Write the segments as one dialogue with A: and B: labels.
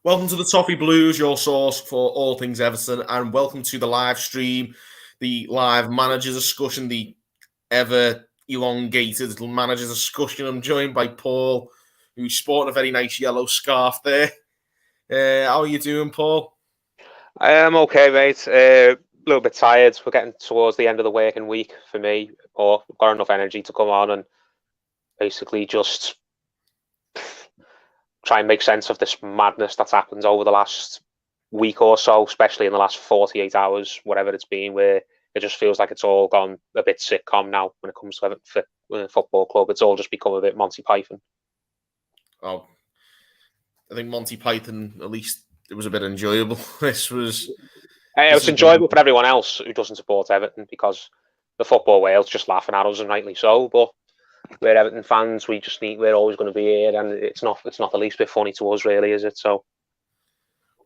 A: Welcome to the Toffee Blues, your source for all things Everton, and welcome to the live stream, the live managers discussion, the ever elongated managers discussion. I'm joined by Paul, who's sporting a very nice yellow scarf there. How are you doing, Paul?
B: I'm okay, mate. A little bit tired. We're getting towards the end of the working week for me, but I've got enough energy to come on and basically just try and make sense of this madness that's happened over the last week or so, especially in the last 48 hours, whatever it's been, where it just feels like it's all gone a bit sitcom now when it comes to Everton Football Club. It's all just become a bit Monty Python.
A: Oh, I think Monty Python, at least it was a bit enjoyable. It was
B: enjoyable for everyone else who doesn't support Everton because the football world's just laughing at us, and rightly so. But we're Everton fans. We're always going to be here, and it's not the least bit funny to us, really, is it? So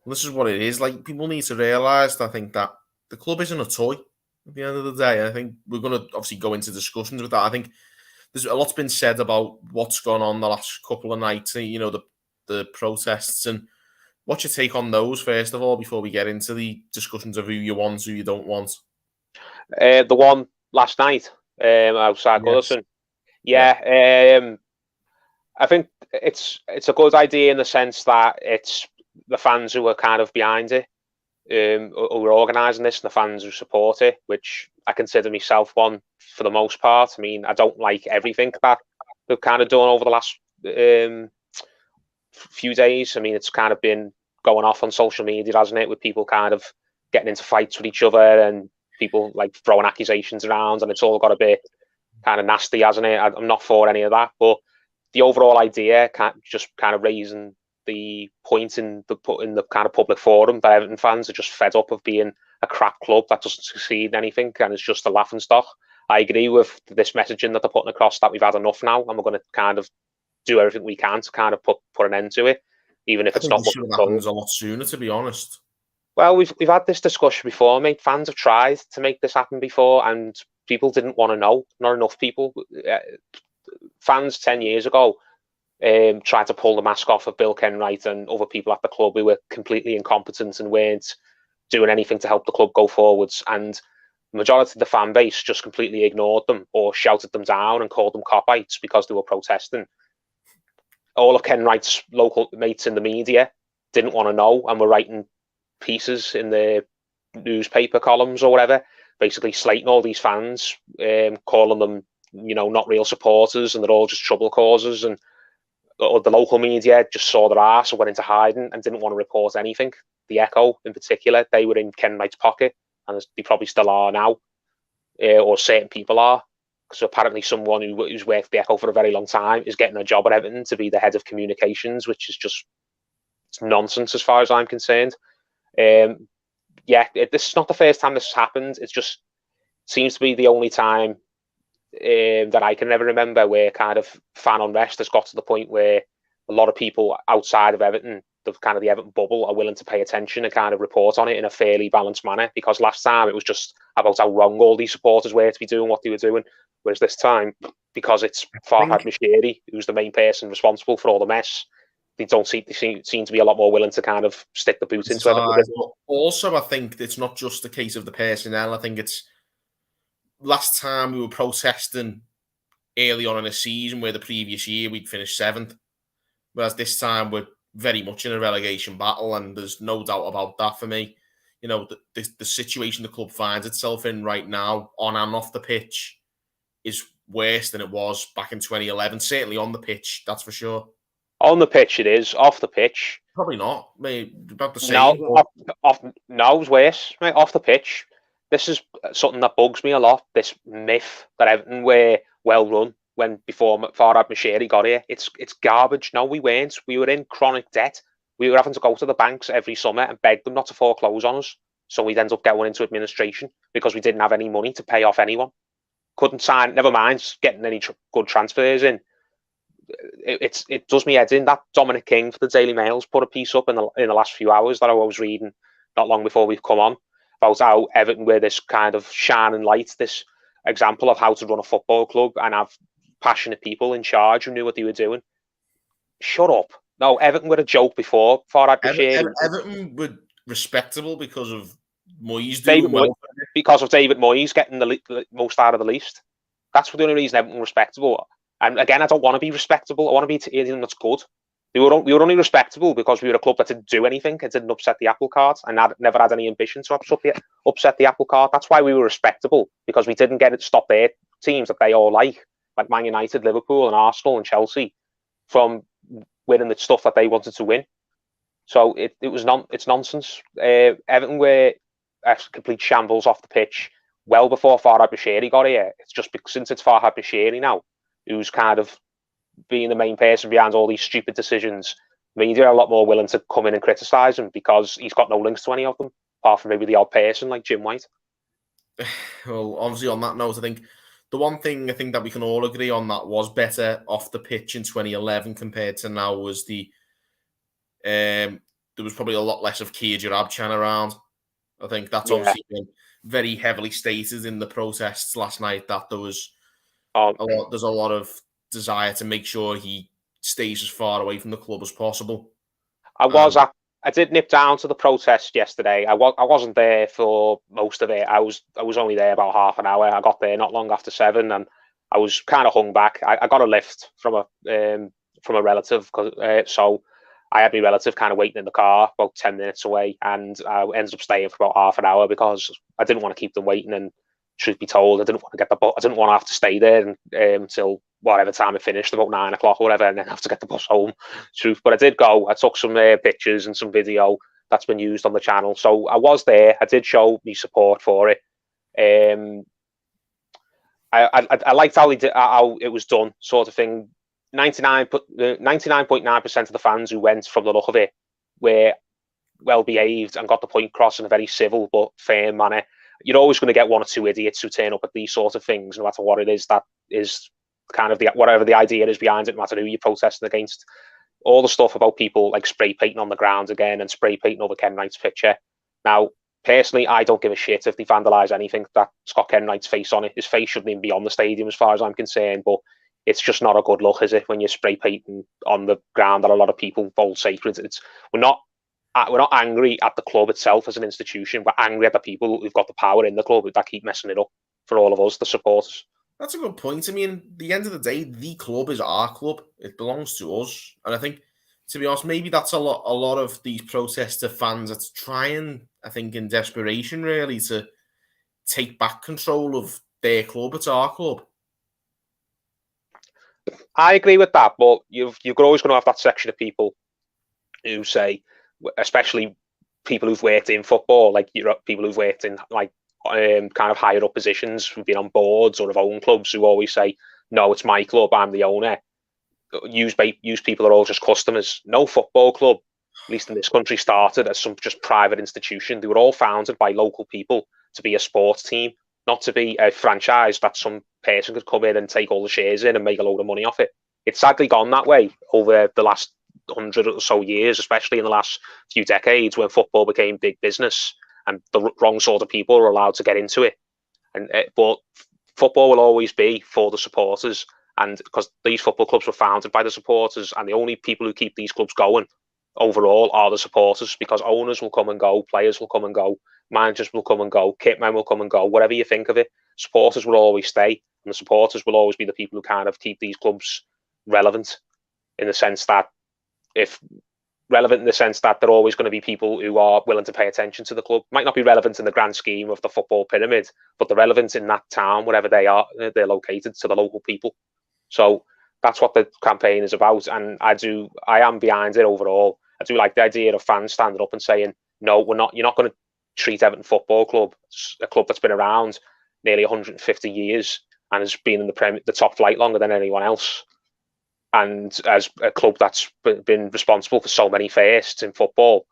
A: this is what it is. Like, people need to realise, I think, that the club isn't a toy at the end of the day. I think we're going to obviously go into discussions with that. I think there's a lot's been said about what's gone on the last couple of nights, the protests, and what's your take on those, first of all, before we get into the discussions of who you want, who you don't want?
B: The one last night outside Goodison. Yeah. I think it's a good idea in the sense that it's the fans who are kind of behind it, who are organising this, and the fans who support it, which I consider myself one for the most part. I mean, I don't like everything that they've kind of done over the last few days. I mean, it's kind of been going off on social media, hasn't it, with people kind of getting into fights with each other and people like throwing accusations around, and it's all got a bit kind of nasty, hasn't it? I'm not for any of that, but the overall idea, just kind of raising the point in the kind of public forum that Everton fans are just fed up of being a crap club that doesn't succeed in anything and it's just a laughing stock. I agree with this messaging that they're putting across that we've had enough now, and we're going to kind of do everything we can to kind of put an end to it, even if it's not.
A: Should have happened a lot sooner, to be honest.
B: Well, we've had this discussion before, mate. Fans have tried to make this happen before, and people didn't want to know. Not enough people. Fans 10 years ago tried to pull the mask off of Bill Kenwright and other people at the club who were completely incompetent and weren't doing anything to help the club go forwards. And the majority of the fan base just completely ignored them or shouted them down and called them copites because they were protesting. All of Kenwright's local mates in the media didn't want to know and were writing pieces in the newspaper columns or whatever, basically slating all these fans, calling them, not real supporters, and they're all just trouble causers. And the local media just saw their arse and went into hiding and didn't want to report anything. The Echo, in particular, they were in Kenwright's pocket, and they probably still are now, or certain people are. So apparently someone who's worked at the Echo for a very long time is getting a job at Everton to be the head of communications, which is just nonsense as far as I'm concerned. This is not the first time this has happened. It just seems to be the only time that I can ever remember where kind of fan unrest has got to the point where a lot of people outside of Everton, the Everton bubble, are willing to pay attention and kind of report on it in a fairly balanced manner. Because last time it was just about how wrong all these supporters were to be doing what they were doing, whereas this time, because it's Farhad Moshiri who's the main person responsible for all the mess, they seem to be a lot more willing to kind of stick the boot into it.
A: Also, I think it's not just the case of the personnel. I think it's last time we were protesting early on in the season, where the previous year we'd finished 7th, whereas this time we're very much in a relegation battle, and there's no doubt about that for me. The situation the club finds itself in right now, on and off the pitch, is worse than it was back in 2011. Certainly on the pitch, that's for sure.
B: On the pitch, it is. Off the pitch,
A: probably not. Maybe about the same.
B: No, it's worse. Mate, off the pitch, this is something that bugs me a lot. This myth that Everton were well run before Farhad Moshiri got here. It's garbage. No, we weren't. We were in chronic debt. We were having to go to the banks every summer and beg them not to foreclose on us. So we'd end up going into administration because we didn't have any money to pay off anyone. Couldn't sign. Never mind getting any good transfers in. It does me head in. That Dominic King for the Daily Mail's put a piece up in the last few hours that I was reading not long before we've come on, about how Everton were this kind of shining light, this example of how to run a football club and have passionate people in charge who knew what they were doing. Shut up. No, Everton were a joke before Farhad Bashiri.
A: Everton were respectable because of Moyes
B: David
A: doing well.
B: Because of David Moyes getting the most out of the least. That's the only reason Everton were respectable. And again, I don't want to be respectable. I want to be anything that's good. We were only respectable because we were a club that didn't do anything. It didn't upset the apple cart, and never had any ambition to upset the apple cart. That's why we were respectable, because we didn't get it to stop their teams that they all like Man United, Liverpool, and Arsenal and Chelsea, from winning the stuff that they wanted to win. So it's nonsense. Everton were a complete shambles off the pitch well before Farhad Bashiri got here. It's just since it's Farhad Bashiri now who's kind of being the main person behind all these stupid decisions. Media are a lot more willing to come in and criticise him because he's got no links to any of them, apart from maybe the odd person like Jim White.
A: Well, obviously on that note, I think the one thing that we can all agree on that was better off the pitch in 2011 compared to now was there was probably a lot less of Kia Jarabchan around. I think that's obviously been very heavily stated in the protests last night, that there's a lot of desire to make sure he stays as far away from the club as possible.
B: I did nip down to the protest yesterday. I wasn't there for most of it. I was only there about half an hour. I got there not long after 7, and I was kind of hung back. I got a lift from a relative, so I had my relative kind of waiting in the car about 10 minutes away, and I ended up staying for about half an hour because I didn't want to keep them waiting. And truth be told, I didn't want to have to stay there until whatever time it finished, about 9 o'clock or whatever, and then have to get the bus home. Truth, but I did go. I took some pictures and some video that's been used on the channel. So I was there. I did show me support for it. I liked how it was done, sort of thing. 99.9% of the fans who went, from the look of it, were well behaved and got the point across in a very civil but firm manner. You're always going to get one or two idiots who turn up at these sort of things, no matter what it is that is kind of whatever the idea is behind it, no matter who you're protesting against. All the stuff about people like spray painting on the ground again and spray painting over Ken Wright's picture. Now, personally, I don't give a shit if they vandalise anything that's got Ken Wright's face on it. His face shouldn't even be on the stadium as far as I'm concerned, but it's just not a good look, is it, when you're spray painting on the ground that a lot of people hold sacred? We're not angry at the club itself as an institution. We're angry at the people who've got the power in the club that keep messing it up for all of us, the supporters.
A: That's a good point. I mean, at the end of the day, the club is our club. It belongs to us. And I think, to be honest, maybe that's a lot of these protester fans are trying, I think, in desperation, really, to take back control of their club. It's our club.
B: I agree with that, but you're always going to have that section of people who say, especially people who've worked in football, like people who've worked in like kind of higher up positions, who've been on boards or have owned clubs, who always say, "No, it's my club. I'm the owner." Use people are all just customers. No football club, at least in this country, started as some just private institution. They were all founded by local people to be a sports team, not to be a franchise that some person could come in and take all the shares in and make a load of money off it. It's sadly gone that way over the last 100 or so years, especially in the last few decades, when football became big business and the wrong sort of people were allowed to get into it. But football will always be for the supporters, and because these football clubs were founded by the supporters, and the only people who keep these clubs going overall are the supporters, because owners will come and go, players will come and go, managers will come and go, kitmen will come and go, whatever you think of it, supporters will always stay, and the supporters will always be the people who kind of keep these clubs relevant, in the sense that they're always going to be people who are willing to pay attention to the club. Might not be relevant in the grand scheme of the football pyramid, but they're relevant in that town, wherever they are, they're located, to the local people. So that's what the campaign is about, and I am behind it overall. I do like the idea of fans standing up and saying, "No, you're not going to treat Everton Football Club, a club that's been around nearly 150 years and has been in the top flight longer than anyone else, and as a club that's been responsible for so many firsts in football,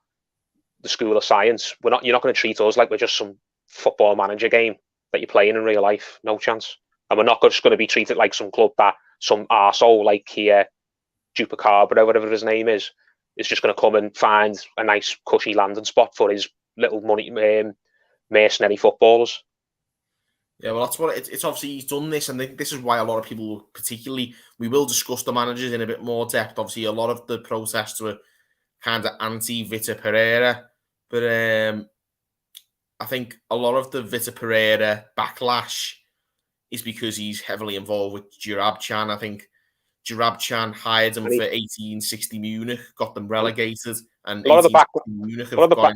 B: the school of science. You're not going to treat us like we're just some football manager game that you're playing in real life. No chance. And we're not just going to be treated like some club that some arsehole like here, Chupacabra, whatever his name is just going to come and find a nice cushy landing spot for his little money mercenary footballers."
A: Yeah, well, that's what it's obviously he's done this, and this is why a lot of people, particularly, we will discuss the managers in a bit more depth. Obviously, a lot of the protests were kind of anti-Vitor Pereira, but I think a lot of the Vitor Pereira backlash is because he's heavily involved with Jirabchan. I think Jirabchan hired him
B: And
A: for 1860 Munich, got them relegated, and
B: a lot of the
A: 1860
B: back,
A: Munich
B: a lot
A: have
B: of the
A: gone
B: back,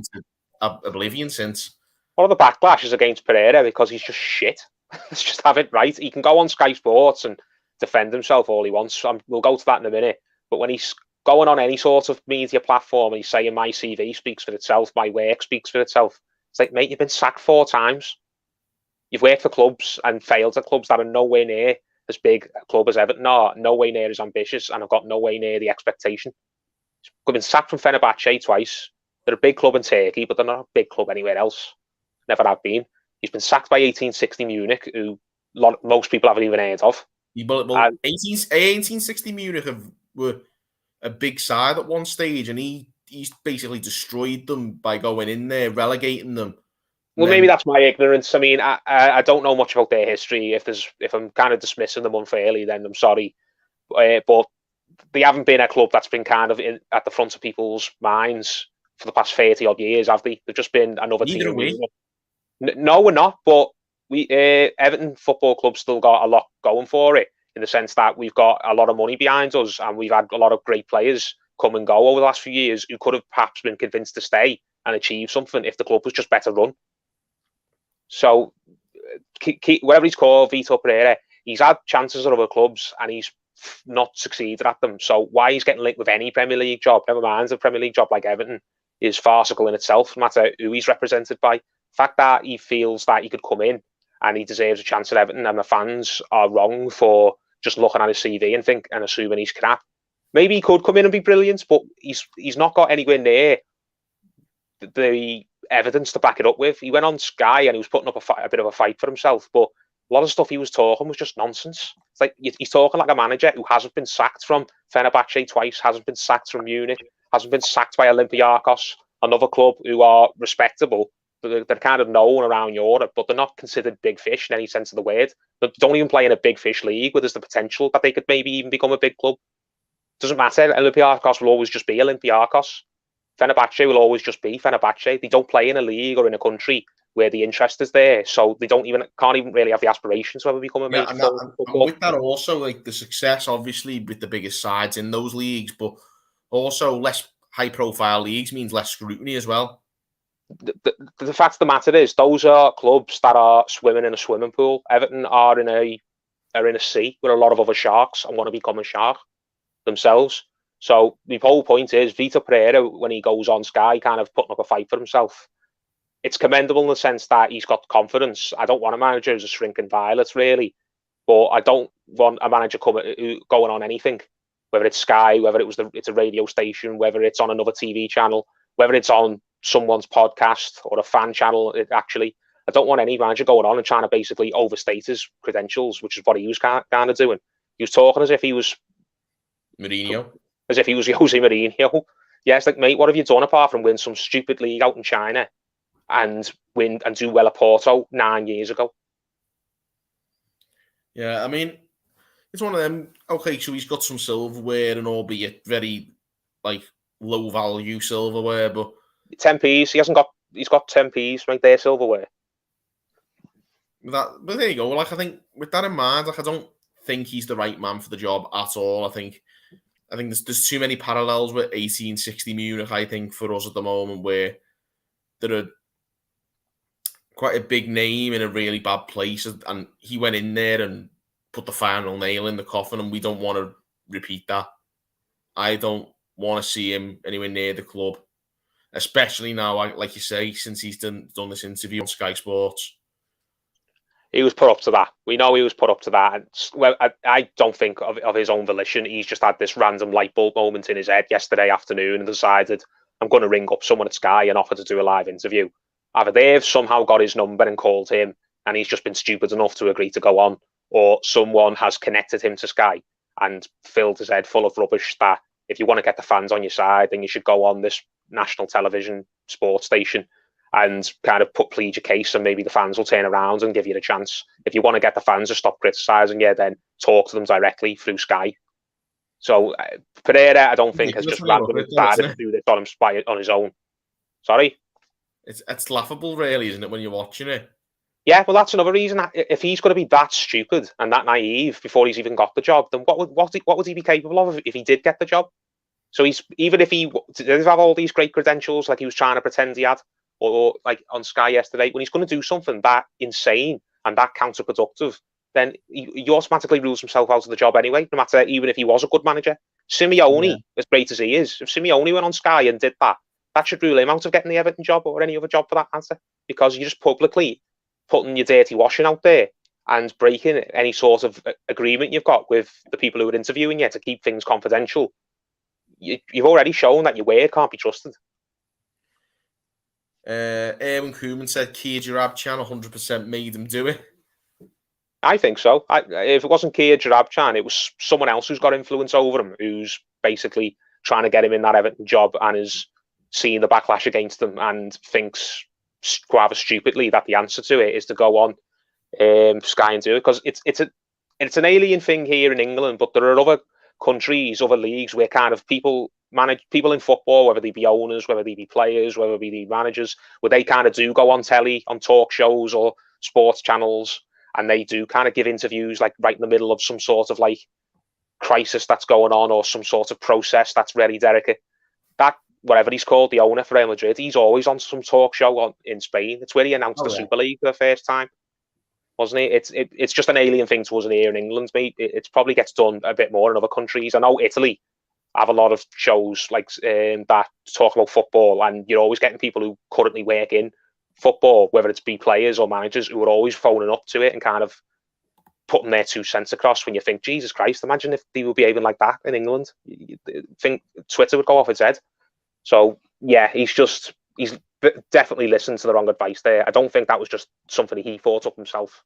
A: into oblivion since.
B: a lot of the backlash is against Pereira because he's just shit. Let's just have it right. He can go on Sky Sports and defend himself all he wants. We'll go to that in a minute. But when he's going on any sort of media platform and he's saying my CV speaks for itself, my work speaks for itself, it's like, mate, you've been sacked 4 times. You've worked for clubs and failed at clubs that are nowhere near as big a club as Everton are, nowhere near as ambitious, and have got nowhere near the expectation. He's been sacked from Fenerbahce twice. They're a big club in Turkey, but they're not a big club anywhere else. Never have been. He's been sacked by 1860 Munich, who most people haven't even heard of.
A: Well, 1860 Munich were a big side at one stage, and he's basically destroyed them by going in there, relegating them.
B: Well, maybe that's my ignorance. I mean, I don't know much about their history. If I'm kind of dismissing them unfairly, then I'm sorry. But they haven't been a club that's been kind of at the front of people's minds for the past 30 odd years, have they? They've just been another
A: Neither
B: team. No, we're not. But we Everton Football Club still got a lot going for it, in the sense that we've got a lot of money behind us, and we've had a lot of great players come and go over the last few years who could have perhaps been convinced to stay and achieve something if the club was just better run. So, whatever he's called, Vitor Pereira, he's had chances at other clubs and he's not succeeded at them. So why he's getting linked with any Premier League job, never mind a Premier League job like Everton, is farcical in itself, no matter who he's represented by. The fact that he feels that he could come in and he deserves a chance at Everton, and the fans are wrong for just looking at his CV and assuming he's crap. Maybe he could come in and be brilliant, but he's not got anywhere near the evidence to back it up with. He went on Sky and he was putting up a bit of a fight for himself, but a lot of stuff he was talking was just nonsense. It's like he's talking like a manager who hasn't been sacked from Fenerbahce twice, hasn't been sacked from Munich, hasn't been sacked by Olympiacos, another club who are respectable. They're kind of known around Europe, but they're not considered big fish in any sense of the word. They don't even play in a big fish league where there's the potential that they could maybe even become a big club. Doesn't matter. Olympiacos will always just be Olympiacos. Fenerbahce will always just be Fenerbahce. They don't play in a league or in a country where the interest is there, so they can't even really have the aspirations to ever become a major.
A: And with that also, like the success, obviously, with the biggest sides in those leagues, but also less high-profile leagues means less scrutiny as well.
B: The fact of the matter is, those are clubs that are swimming in a swimming pool. Everton are in a sea with a lot of other sharks and want to become a shark themselves. So the whole point is, Vitor Pereira, when he goes on Sky, kind of putting up a fight for himself, it's commendable in the sense that he's got confidence. I don't want a manager who's a shrinking violet, really, but I don't want a manager going on anything, whether it's Sky, whether it's a radio station, whether it's on another TV channel, whether it's on someone's podcast or a fan channel. Actually, I don't want any manager going on and trying to basically overstate his credentials, which is what he was kind of doing. He was talking as if he was
A: Mourinho.
B: As if he was Jose Mourinho. Yeah, it's like, mate, what have you done apart from win some stupid league out in China and win and do well at Porto 9 years ago?
A: Yeah, I mean, it's one of them. Okay, so he's got some silverware, and albeit very like low value silverware, but
B: 10p's. He's got 10p's right there, silverware.
A: But there you go. Like, I think with that in mind, like, I don't think he's the right man for the job at all. I think there's too many parallels with 1860 Munich, I think, for us at the moment, where they're quite a big name in a really bad place, and he went in there and put the final nail in the coffin, and we don't want to repeat that. I don't want to see him anywhere near the club, especially now, like you say, since he's done this interview on Sky Sports.
B: He was put up to that. We know he was put up to that. Well, I don't think of his own volition. He's just had this random light bulb moment in his head yesterday afternoon and decided, I'm going to ring up someone at Sky and offer to do a live interview. Either they've somehow got his number and called him and he's just been stupid enough to agree to go on, or someone has connected him to Sky and filled his head full of rubbish that if you want to get the fans on your side, then you should go on this national television sports station and kind of plead your case, and maybe the fans will turn around and give you the chance. If you want to get the fans to stop criticising you, then talk to them directly through Sky. So Pereira, I don't think, has just randomly decided to do this on his own. Sorry?
A: It's laughable, really, isn't it, when you're watching it?
B: Yeah, well, that's another reason. If he's going to be that stupid and that naive before he's even got the job, then what would he be capable of if he did get the job? So even if he did have all these great credentials, like he was trying to pretend he had, or like on Sky yesterday, when he's going to do something that insane and that counterproductive, then he automatically rules himself out of the job anyway, no matter, even if he was a good manager. Simeone, as great as he is, if Simeone went on Sky and did that, that should rule him out of getting the Everton job or any other job for that matter, because you're just publicly putting your dirty washing out there and breaking any sort of agreement you've got with the people who are interviewing you to keep things confidential. You've already shown that your word can't be trusted.
A: Erwin Koeman said Kia Jarabchan 100% made him do it.
B: I think so. If it wasn't Kia Jarabchan, it was someone else who's got influence over him, who's basically trying to get him in that Everton job and is seeing the backlash against him and thinks rather stupidly that the answer to it is to go on Sky and do it, because it's an alien thing here in England, but there are other countries, other leagues where kind of people in football, whether they be owners, whether they be players, whether they be managers, where they kind of do go on telly, on talk shows or sports channels, and they do kind of give interviews like right in the middle of some sort of like crisis that's going on or some sort of process that's really delicate. That, whatever he's called, the owner for Real Madrid, he's always on some talk show in Spain. It's where he announced the Super League for the first time, wasn't it? It's just an alien thing to us here in England, mate. It probably gets done a bit more in other countries. I know Italy have a lot of shows like that talk about football, and you're always getting people who currently work in football, whether it's be players or managers, who are always phoning up to it and kind of putting their 2 cents across. When you think, Jesus Christ, imagine if they were behaving like that in England. You think Twitter would go off its head. So yeah, he's definitely listened to the wrong advice there. I don't think that was just something he thought up himself.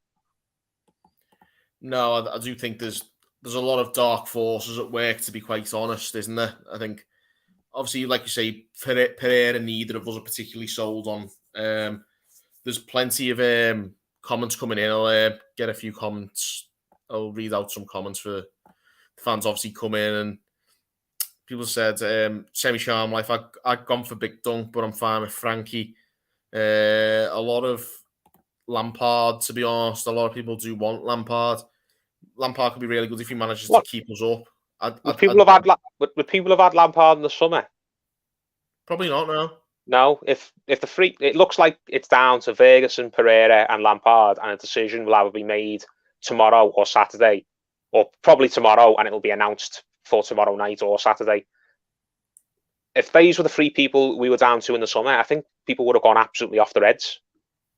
A: No, I do think there's a lot of dark forces at work, to be quite honest, isn't there? I think, obviously, like you say, Pereira, neither of us are particularly sold on. There's plenty of comments coming in. I'll get a few comments. I'll read out some comments for the fans, obviously, come in, and people said, Semi-Charm Life, I've gone for Big Dunk, but I'm fine with Frankie. A lot of Lampard, to be honest. A lot of people do want Lampard. Lampard could be really good if he manages to keep us up. Would people
B: have had Lampard in the summer?
A: Probably not, no.
B: No, if it looks like it's down to Ferguson, Pereira and Lampard, and a decision will either be made tomorrow or Saturday, or probably tomorrow, and it'll be announced for tomorrow night or Saturday. If these were the 3 people we were down to in the summer, I think people would have gone absolutely off their heads,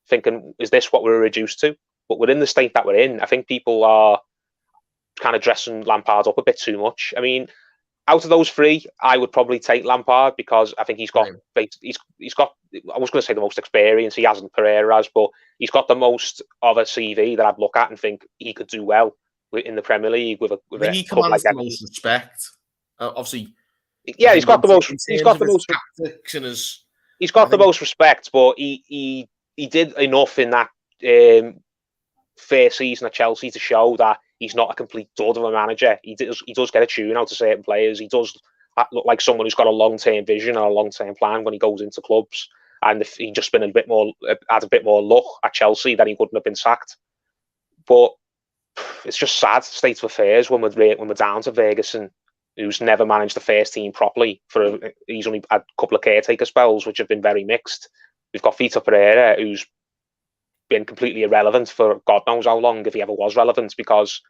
B: thinking, is this what we're reduced to? But we're in the state that we're in. I think people are kind of dressing Lampard up a bit too much. I mean, out of those 3, I would probably take Lampard, because I think he's got I was going to say the most experience. He hasn't, Pereira has, but he's got the most of a CV that I'd look at and think he could do well in the Premier League with a
A: he commands the most respect. Obviously,
B: yeah, he's got the most respect, but he did enough in that first season at Chelsea to show that he's not a complete dud of a manager. He does get a tune out to certain players. He does look like someone who's got a long-term vision and a long-term plan when he goes into clubs. And if he'd just been had a bit more luck at Chelsea, then he wouldn't have been sacked. But it's just sad state of affairs when we're down to Ferguson, who's never managed the first team properly. He's only had a couple of caretaker spells, which have been very mixed. We've got Vitor Pereira, who's been completely irrelevant for God knows how long, if he ever was relevant, because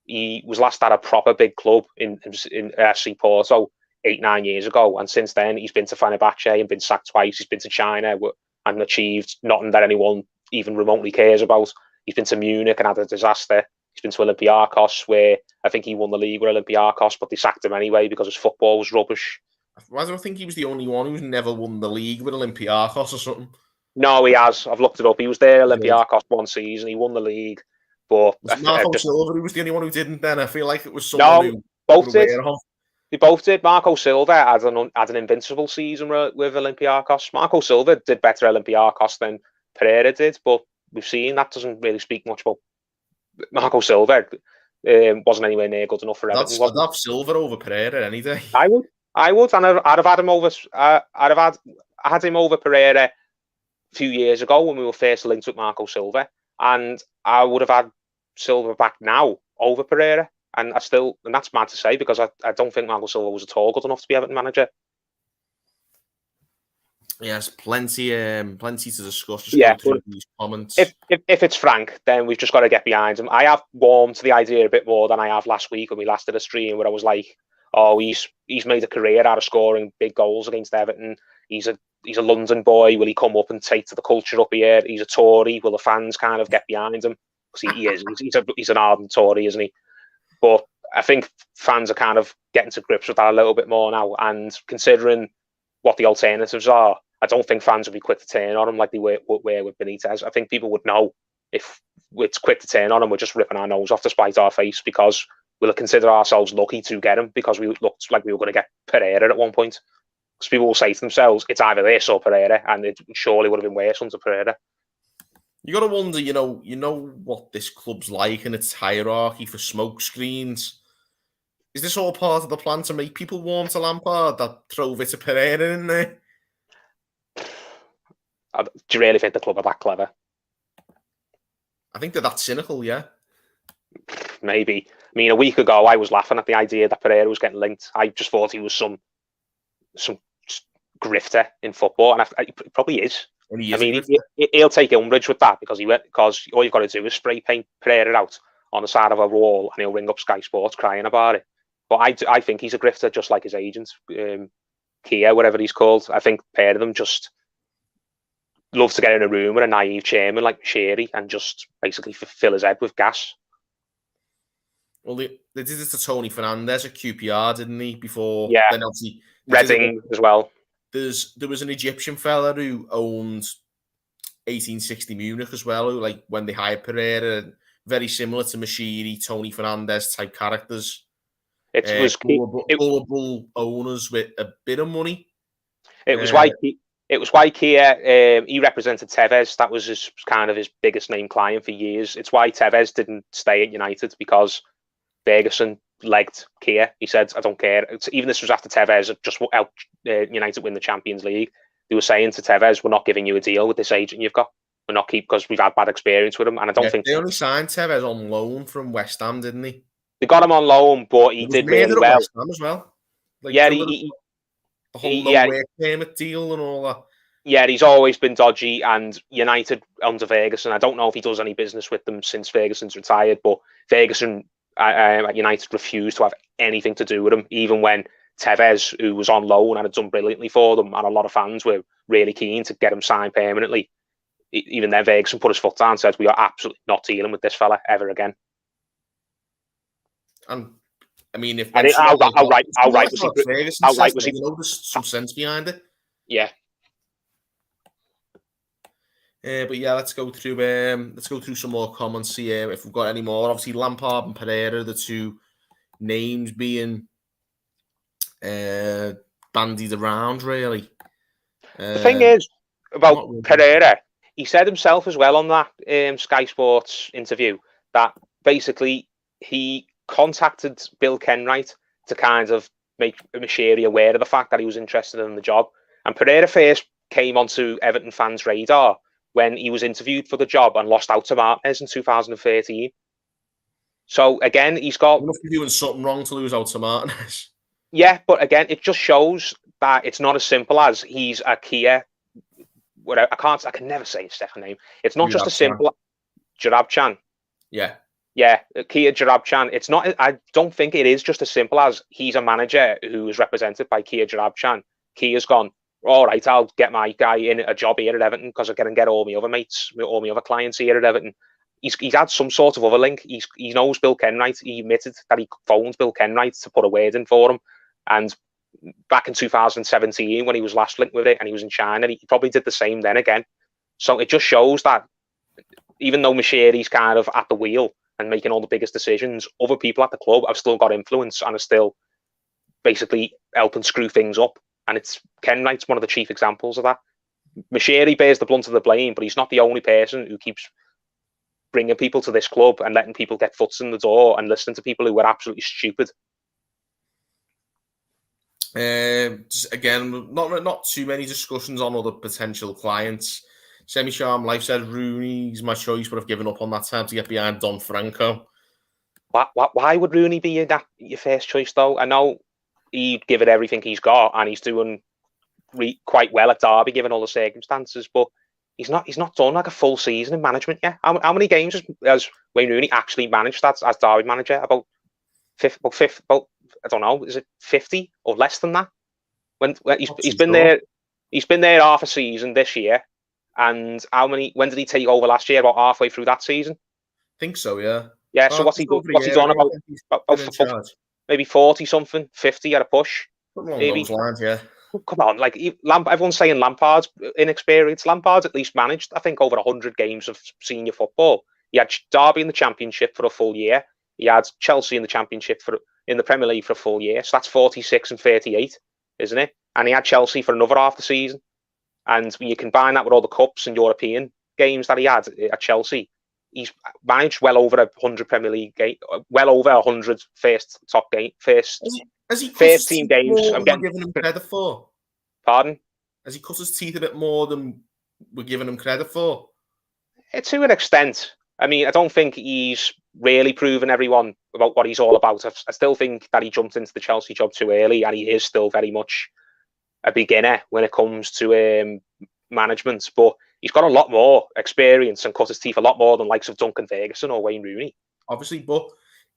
B: he was last at a proper big club in FC Porto 8-9 years ago, and since then he's been to Fenerbahce and been sacked twice. He's been to China and achieved nothing that anyone even remotely cares about. He's been to Munich and had a disaster. He's been to Olympiacos, where I think he won the league with Olympiacos, but they sacked him anyway because his football was rubbish.
A: Why do I think he was the only one who's never won the league with Olympiacos or something?
B: No, he has. I've looked it up. He was there, Olympiacos, one season. He won the league, but
A: was Marco Silva who was the only one who didn't? Then I feel like it was someone who
B: both did. They both did. Marco Silva had an invincible season with Olympiacos. Marco Silva did better at Olympiacos than Pereira did, but we've seen that doesn't really speak much about Marco Silva. Wasn't anywhere near good enough for Everton.
A: I'd have Silva over Pereira any day.
B: I would, and I'd have had him over. I had him over Pereira a few years ago when we were first linked with Marco Silva, and I would have had Silva back now over Pereira. And that's mad to say because I don't think Marco Silva was at all good enough to be Everton manager.
A: Yes, plenty to discuss. Just
B: yeah,
A: through these comments.
B: If it's Frank, then we've just got to get behind him. I have warmed to the idea a bit more than I have last week when we last did a stream where I was like, "Oh, he's made a career out of scoring big goals against Everton. He's a London boy. Will he come up and take to the culture up here? He's a Tory. Will the fans kind of get behind him? Because he is. He's an ardent Tory, isn't he? But I think fans are kind of getting to grips with that a little bit more now. And considering what the alternatives are, I don't think fans will be quick to turn on him like they were with Benitez. I think people would know if it's quick to turn on him, we're just ripping our nose off to spite our face because we'll consider ourselves lucky to get him because we looked like we were going to get Pereira at one point. Because people will say to themselves, it's either this or Pereira, and it surely would have been worse under Pereira.
A: You got to wonder, you know what this club's like and its hierarchy for smoke screens. Is this all part of the plan to make people warm to Lampard that throw Vitor Pereira in there?
B: Do you really think the club are that clever?
A: I think they're that cynical, yeah.
B: Maybe. I mean, a week ago, I was laughing at the idea that Pereira was getting linked. I just thought he was some grifter in football, and he probably is. I mean, he'll take umbrage with that because all you've got to do is spray paint Pereira out on the side of a wall and he'll ring up Sky Sports crying about it. But I think he's a grifter just like his agent, Kia, whatever he's called. I think a pair of them just love to get in a room with a naive chairman like Sherry and just basically fill his head with gas.
A: Well, they did it to Tony Fernandez at QPR, didn't he? Before,
B: yeah.
A: Then obviously
B: Reading as well.
A: There was an Egyptian fella who owned 1860 Munich as well, who, like, when they hired Pereira, very similar to Mashiri, Tony Fernandez type characters.
B: It was
A: gullible owners with a bit of money.
B: It was why Kia he represented Tevez. That was his biggest name client for years. It's why Tevez didn't stay at United because Ferguson legged Kia. He said, "I don't care." Even this was after Tevez just helped United win the Champions League. They were saying to Tevez, "We're not giving you a deal with this agent you've got. We're not because we've had bad experience with him." And I don't think
A: they only signed Tevez on loan from West Ham, didn't they?
B: They got him on loan, but he did really well.
A: West Ham as well. Like,
B: yeah,
A: the whole no-work permit deal and all that.
B: Yeah, he's always been dodgy, and United under Ferguson. I don't know if he does any business with them since Ferguson's retired, but Ferguson at United refused to have anything to do with him, even when Tevez, who was on loan and had done brilliantly for them, and a lot of fans were really keen to get him signed permanently. Even then, Ferguson put his foot down and said, "We are absolutely not dealing with this fella ever again."
A: And I mean, if
B: outright was he?
A: There's some sense behind it.
B: Yeah.
A: But yeah, let's go through some more comments here. If we've got any more, obviously Lampard and Pereira, the two names being bandied around, really.
B: The thing is about Pereira, he said himself as well on that Sky Sports interview that basically he contacted Bill Kenwright to kind of make Mashiri aware of the fact that he was interested in the job. And Pereira first came onto Everton fans' radar when he was interviewed for the job and lost out to Martinez in 2013. So again, he's got...
A: You must be doing something wrong to lose out to Martinez.
B: Yeah, but again, it just shows that it's not as simple as he's a Kia... I can never say his second name. It's not just a simple... Jarabchan.
A: Yeah.
B: Yeah, Kia Jarabchan. It's not... I don't think it is just as simple as he's a manager who is represented by Kia Jarabchan. Kia's gone, all right, I'll get my guy in a job here at Everton because I can get all my other mates, all my other clients here at Everton. He's had some sort of other link. He knows Bill Kenwright. He admitted that he phoned Bill Kenwright to put a word in for him. And back in 2017, when he was last linked with it and he was in China, he probably did the same then again. So it just shows that even though Mashiri's kind of at the wheel and making all the biggest decisions, other people at the club have still got influence and are still basically helping screw things up. And Ken Wright's one of the chief examples of that. Mashiri bears the brunt of the blame, but he's not the only person who keeps bringing people to this club and letting people get foots in the door and listening to people who were absolutely stupid.
A: Again, not too many discussions on other potential clients. Semi-Charm Life said Rooney's my choice, but I've given up on that time to get behind Don Franco.
B: Why would Rooney be your first choice, though? I know he'd give it everything he's got, and he's doing quite well at Derby, given all the circumstances. But he's not done like a full season in management yet. How many games has Wayne Rooney actually managed as Derby manager? About I don't know, is it 50 or less than that? When he's been there, he's been there half a season this year. And when did he take over last year? About halfway through that season?
A: I think so, yeah.
B: Yeah, so what's he done about maybe 40 something, 50 at a push?
A: Maybe those lines, yeah.
B: Come on, like everyone's saying Lampard's inexperienced. Lampard's at least managed, I think, over 100 games of senior football. He had Derby in the Championship for a full year. He had Chelsea in the Championship in the Premier League for a full year. So that's 46 and 38, isn't it? And he had Chelsea for another half the season. And when you combine that with all the cups and European games that he had at Chelsea, he's managed well over 100 Premier League games, well over 100 first team games.
A: I'm giving him credit for.
B: Pardon?
A: Has he cut his teeth a bit more than we're giving him credit for?
B: To an extent. I mean, I don't think he's really proven everyone about what he's all about. I still think that he jumped into the Chelsea job too early, and he is still very much a beginner when it comes to management. But he's got a lot more experience and cut his teeth a lot more than likes of Duncan Ferguson or Wayne Rooney.
A: Obviously, but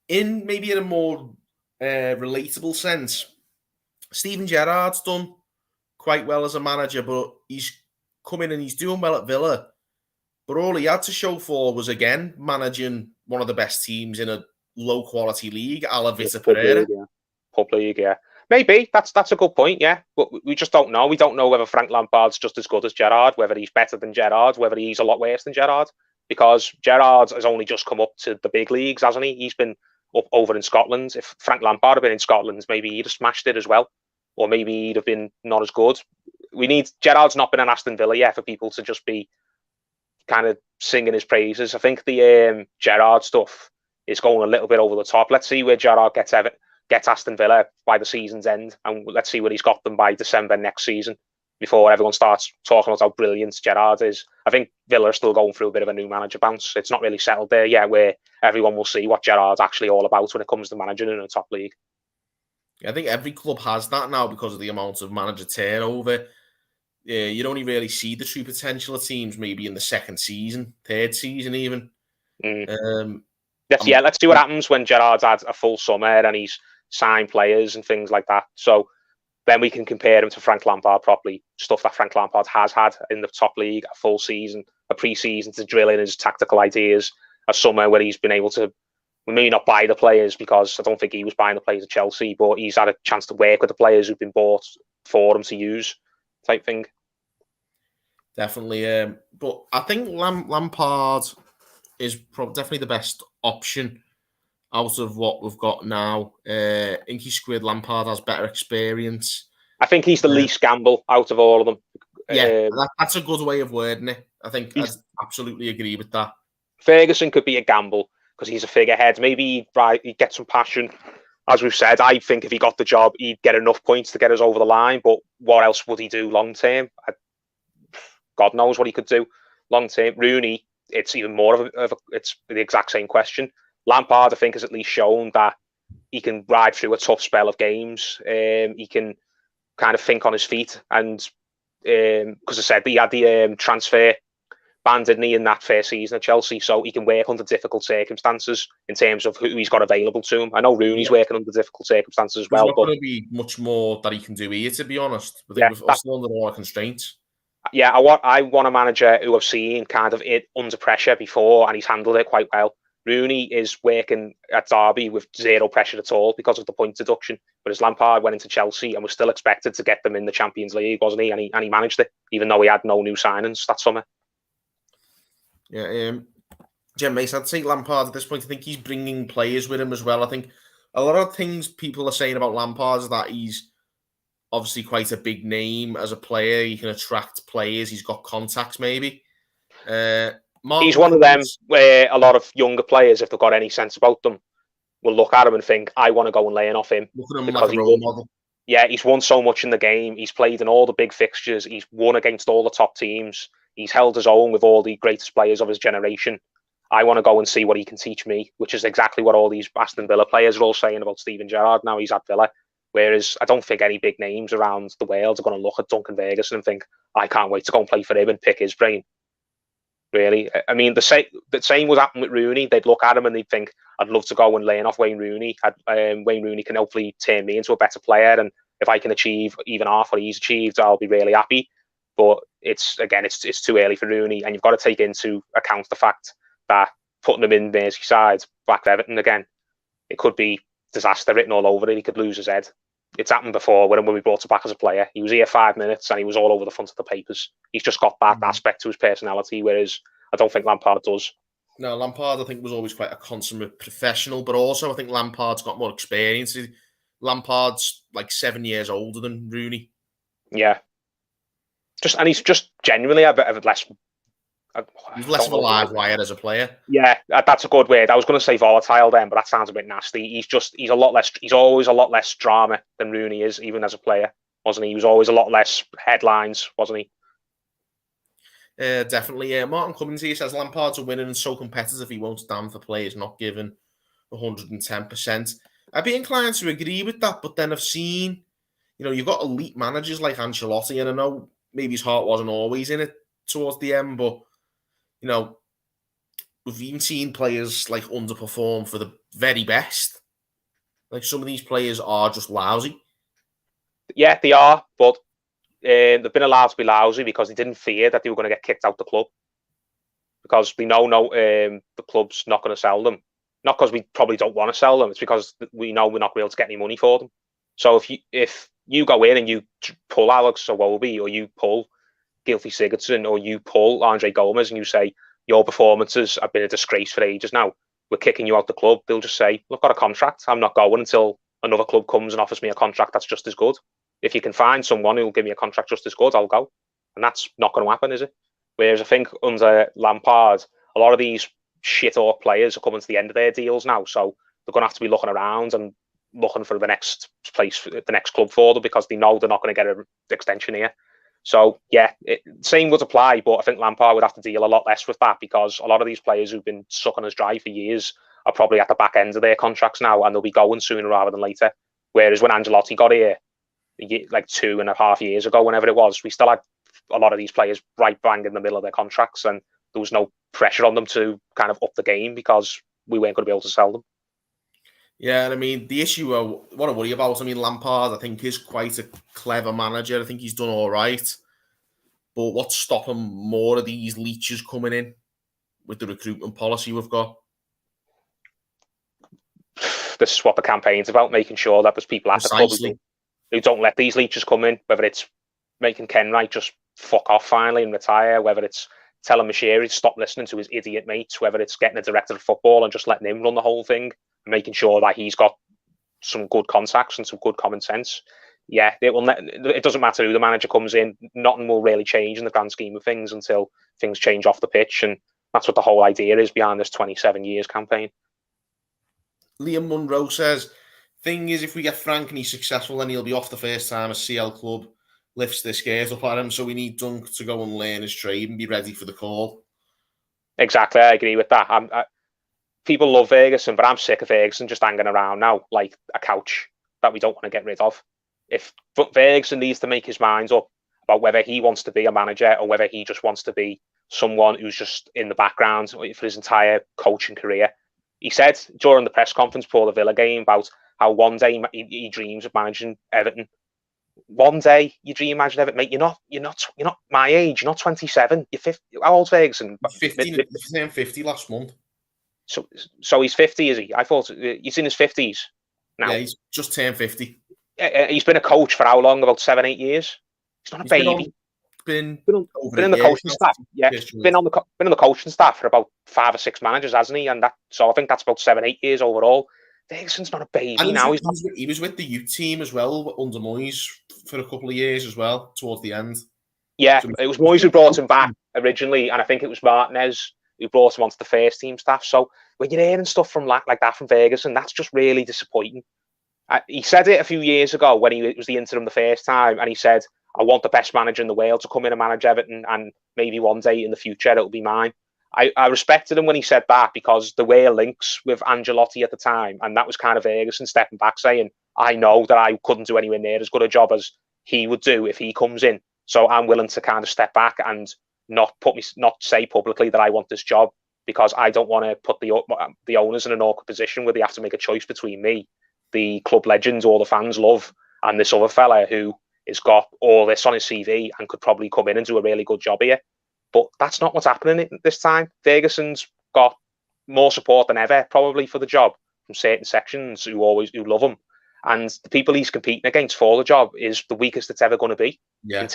A: in a more relatable sense, Steven Gerrard's done quite well as a manager, but he's come in and he's doing well at Villa. But all he had to show for was, again, managing one of the best teams in a low-quality league, a la Vita Pereira.
B: Pub league, yeah. Maybe. That's a good point, yeah. But we just don't know. We don't know whether Frank Lampard's just as good as Gerrard, whether he's better than Gerrard, whether he's a lot worse than Gerrard. Because Gerrard has only just come up to the big leagues, hasn't he? He's been up over in Scotland. If Frank Lampard had been in Scotland, maybe he'd have smashed it as well. Or maybe he'd have been not as good. Gerrard's not been in Aston Villa yet for people to just be kind of singing his praises. I think the Gerrard stuff is going a little bit over the top. Let's see where Gerrard gets Aston Villa by the season's end, and let's see where he's got them by December next season before everyone starts talking about how brilliant Gerrard is. I think Villa are still going through a bit of a new manager bounce. It's not really settled there yet, where everyone will see what Gerrard's actually all about when it comes to managing in a top league.
A: I think every club has that now because of the amount of manager turnover. You only really see the true potential of teams maybe in the second season, third season even.
B: Let's see what happens when Gerrard's had a full summer and he's signed players and things like that. So then we can compare him to Frank Lampard properly. Stuff that Frank Lampard has had in the top league, a full season, a pre-season to drill in his tactical ideas, a summer where he's been able to maybe not buy the players, because I don't think he was buying the players at Chelsea, but he's had a chance to work with the players who've been bought for him to use, type thing.
A: Definitely. But I think Lampard is definitely the best option out of what we've got now. Inky Squid, Lampard has better experience.
B: I think he's the least gamble out of all of them.
A: Yeah, that's a good way of wording it. I think I absolutely agree with that.
B: Ferguson could be a gamble because he's a figurehead. Maybe he'd get some passion. As we've said, I think if he got the job, he'd get enough points to get us over the line. But what else would he do long term? God knows what he could do long term. Rooney, it's even more it's the exact same question. Lampard, I think, has at least shown that he can ride through a tough spell of games. He can kind of think on his feet, and because I said he had the transfer ban, didn't he, in that first season at Chelsea, so he can work under difficult circumstances in terms of who he's got available to him. I know Rooney's working under difficult circumstances as well.
A: There's not going to be much more that he can do here, to be honest. I think we're still under a lot of constraints.
B: Yeah, I want a manager who I've seen kind of it under pressure before, and he's handled it quite well. Rooney is working at Derby with zero pressure at all because of the point deduction. Whereas Lampard went into Chelsea and was still expected to get them in the Champions League, wasn't he? And he managed it, even though he had no new signings that summer.
A: Yeah, Jim Mace, I'd say Lampard at this point, I think he's bringing players with him as well. I think a lot of things people are saying about Lampard is that he's obviously quite a big name as a player. He can attract players. He's got contacts, maybe.
B: He's one of them where a lot of younger players, if they've got any sense about them, will look at him and think, I want to go and learn off him.
A: Look at him like a role model.
B: Yeah, he's won so much in the game. He's played in all the big fixtures. He's won against all the top teams. He's held his own with all the greatest players of his generation. I want to go and see what he can teach me, which is exactly what all these Aston Villa players are all saying about Steven Gerrard now he's at Villa. Whereas I don't think any big names around the world are going to look at Duncan Ferguson and think, I can't wait to go and play for him and pick his brain. Really. I mean, the same would happen with Rooney. They'd look at him and they'd think, I'd love to go and learn off Wayne Rooney. Wayne Rooney can hopefully turn me into a better player. And if I can achieve even half what he's achieved, I'll be really happy. But it's too early for Rooney. And you've got to take into account the fact that putting him in Merseyside, back to Everton again, it could be disaster written all over it. He could lose his head. It's happened before when we brought him back as a player. He was here 5 minutes and he was all over the front of the papers. He's just got that aspect to his personality, whereas I don't think Lampard does.
A: No, Lampard, I think, was always quite a consummate professional, but also I think Lampard's got more experience. Lampard's like 7 years older than Rooney.
B: Yeah. And he's just genuinely a bit of less...
A: He's less of a live wire as a player.
B: Yeah, that's a good word. I was going to say volatile then, but that sounds a bit nasty. He's always a lot less drama than Rooney is, even as a player, wasn't he? He was always a lot less headlines, wasn't he?
A: Definitely. Martin Cummins here says Lampard's a winner and so competitive he won't stand for players not given 110%. I'd be inclined to agree with that, but then I've seen, you've got elite managers like Ancelotti, and I know maybe his heart wasn't always in it towards the end, but we've even seen players like underperform for the very best. Like some of these players are just lousy.
B: Yeah, they are, but they've been allowed to be lousy because they didn't fear that they were going to get kicked out the club. Because we know the club's not going to sell them. Not because we probably don't want to sell them. It's because we know we're not going to be able to get any money for them. So if you go in and you pull Alex Iwobi, or you pull Gylfi Sigurdsson, or you pull Andre Gomez, and you say your performances have been a disgrace for ages now, we're kicking you out the club, they'll just say, I've got a contract, I'm not going until another club comes and offers me a contract that's just as good. If you can find someone who will give me a contract just as good, I'll go. And that's not going to happen, is it? Whereas I think under Lampard, a lot of these shit-ork players are coming to the end of their deals now, so they're going to have to be looking around and looking for the next place, the next club for them, because they know they're not going to get an extension here. So, yeah, same would apply, but I think Lampard would have to deal a lot less with that, because a lot of these players who've been sucking us dry for years are probably at the back end of their contracts now, and they'll be going sooner rather than later. Whereas when Ancelotti got here, like 2.5 years ago, whenever it was, we still had a lot of these players right bang in the middle of their contracts, and there was no pressure on them to kind of up the game because we weren't going to be able to sell them.
A: Yeah, and I mean, the issue, what I worry about, Lampard, I think, is quite a clever manager. I think he's done all right. But what's stopping more of these leeches coming in with the recruitment policy we've got?
B: This is what the campaign's about, making sure that there's people at the club who don't let these leeches come in, whether it's making Ken Wright just fuck off finally and retire, whether it's telling Moshiri to stop listening to his idiot mates, whether it's getting a director of football and just letting him run the whole thing, and making sure that he's got some good contacts and some good common sense. Yeah, it doesn't matter who the manager comes in, nothing will really change in the grand scheme of things until things change off the pitch, and that's what the whole idea is behind this 27 years campaign.
A: Liam Munro says, thing is, if we get Frank and he's successful, then he'll be off the first time a CL club lifts their skirt up at him, so we need Dunk to go and learn his trade and be ready for the call. Exactly,
B: I agree with that. People love Ferguson, but I'm sick of Ferguson just hanging around now like a couch that we don't want to get rid of. If Ferguson needs to make his mind up about whether he wants to be a manager or whether he just wants to be someone who's just in the background for his entire coaching career. He said during the press conference before the Villa game about how one day he dreams of managing Everton. One day you dream managing Everton, mate. You're not my age. You're not 27. You're 50. How old's Ferguson?
A: 50. He turned 50 last month.
B: So he's 50, is he? I thought he's in his 50s now.
A: Yeah, he's just turned 50.
B: He's been a coach for how long? About 7-8 years. He's not a baby.
A: Been
B: in the coaching staff. Yeah, been in the coaching staff for about 5 or 6 managers, hasn't he? And so I think that's about 7-8 years overall. Ferguson's not a baby
A: And
B: now.
A: he was with the youth team as well under Moyes for a couple of years as well towards the end.
B: Yeah,
A: So
B: it was Moyes who brought him back originally, and I think it was Martinez who brought him onto the first team staff. So when you're hearing stuff from like that from Ferguson, that's just really disappointing. He said it a few years ago when he was the interim the first time, and he said, "I want the best manager in the world to come in and manage Everton, and maybe one day in the future it'll be mine." I respected him when he said that because there were links with Ancelotti at the time, and that was kind of Ferguson stepping back saying, "I know that I couldn't do anywhere near as good a job as he would do if he comes in, so I'm willing to kind of step back and not say publicly that I want this job because I don't want to put the owners in an awkward position where they have to make a choice between me, the club legend all the fans love, and this other fella who has got all this on his CV and could probably come in and do a really good job here." But that's not what's happening this time. Ferguson's got more support than ever, probably, for the job from certain sections who love him. And the people he's competing against for the job is the weakest it's ever going to be.
A: Yeah.